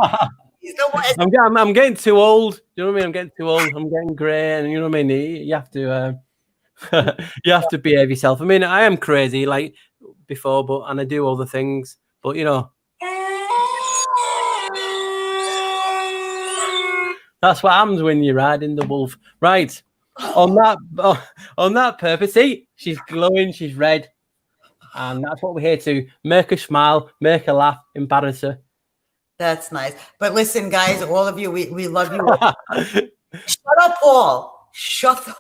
No more. I'm getting too old. You know what I mean? I'm getting too old. I'm getting grey, and you know what I mean. You have to you have to behave yourself. I mean, I am crazy like before, and I do other things. But you know, that's what happens when you're riding the wolf, right? On that purpose, see, she's glowing, she's red, and that's what we're here to: make her smile, make her laugh, embarrass her. That's nice. But listen, guys, all of you, we love you. Shut up, Paul. Shut up.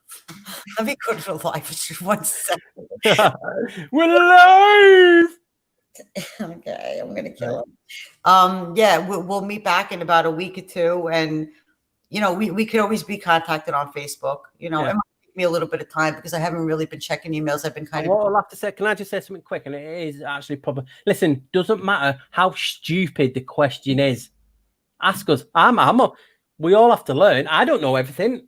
Let me go to the live for 1 second. We're live. Okay, I'm gonna kill him. Yeah, we'll meet back in about a week or two, and you know, we could always be contacted on Facebook. You know, it might take me a little bit of time because I haven't really been checking emails. I've been kind of. What I'll have to say, can I just say something quick? And it is actually probably. Listen, doesn't matter how stupid the question is. Ask us. We all have to learn. I don't know everything,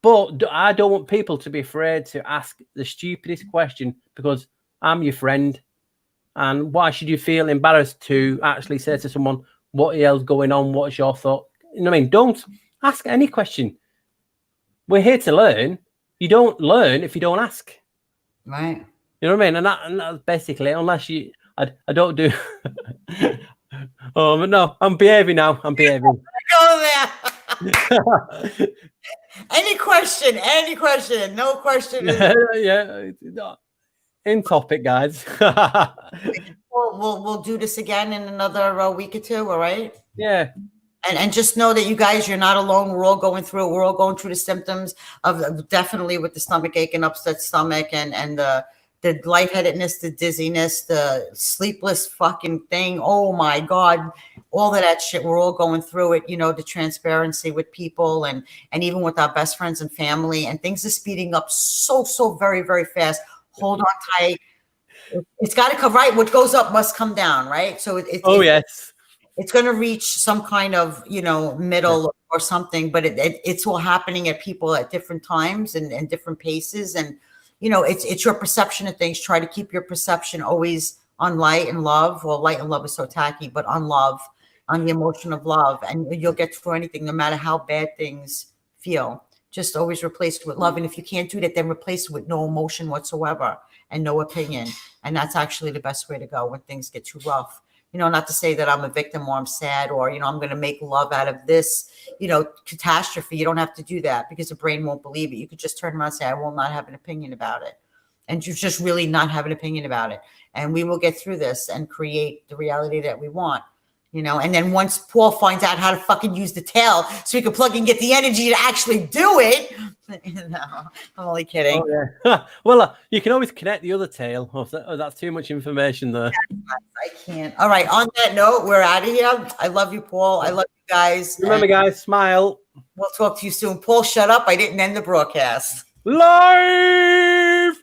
but I don't want people to be afraid to ask the stupidest question because I'm your friend. And why should you feel embarrassed to actually say to someone, what the hell's going on? What's your thought? You know what I mean? Don't ask any question. We're here to learn. You don't learn if you don't ask. Right. You know what I mean? And that's basically, unless you, I don't do. Oh, but no, I'm behaving now. I'm behaving. Go there. Any question? No question. Yeah. In topic, guys. We'll do this again in another week or two. All right. Yeah. And just know that you guys, you're not alone. We're all going through it. We're all going through the symptoms of definitely with the stomach ache and upset stomach and the lightheadedness, the dizziness, the sleepless fucking thing. Oh my God. All of that shit. We're all going through it, you know, the transparency with people and even with our best friends and family, and things are speeding up so very, very fast. Hold on tight. It's got to come right. What goes up must come down. Right. So yes. It's going to reach some kind of, you know, middle or something, but it's all happening at people at different times and different paces. And, you know, it's your perception of things. Try to keep your perception always on light and love. Well, light and love is so tacky, but on love, on the emotion of love. And you'll get through anything, no matter how bad things feel. Just always replace it with love. And if you can't do that, then replace it with no emotion whatsoever and no opinion. And that's actually the best way to go when things get too rough. You know, not to say that I'm a victim or I'm sad or, you know, I'm going to make love out of this, you know, catastrophe. You don't have to do that because the brain won't believe it. You could just turn around and say, I will not have an opinion about it. And you just really not have an opinion about it. And we will get through this and create the reality that we want, you know. And then once Paul finds out how to fucking use the tail so he can plug and get the energy to actually do it. No, I'm only kidding. Oh, yeah. Well, you can always connect the other tail. That's too much information there. I can't. All right. On that note, we're out of here. I love you, Paul. I love you guys. Remember, guys, smile. We'll talk to you soon. Paul, shut up. I didn't end the broadcast. Live!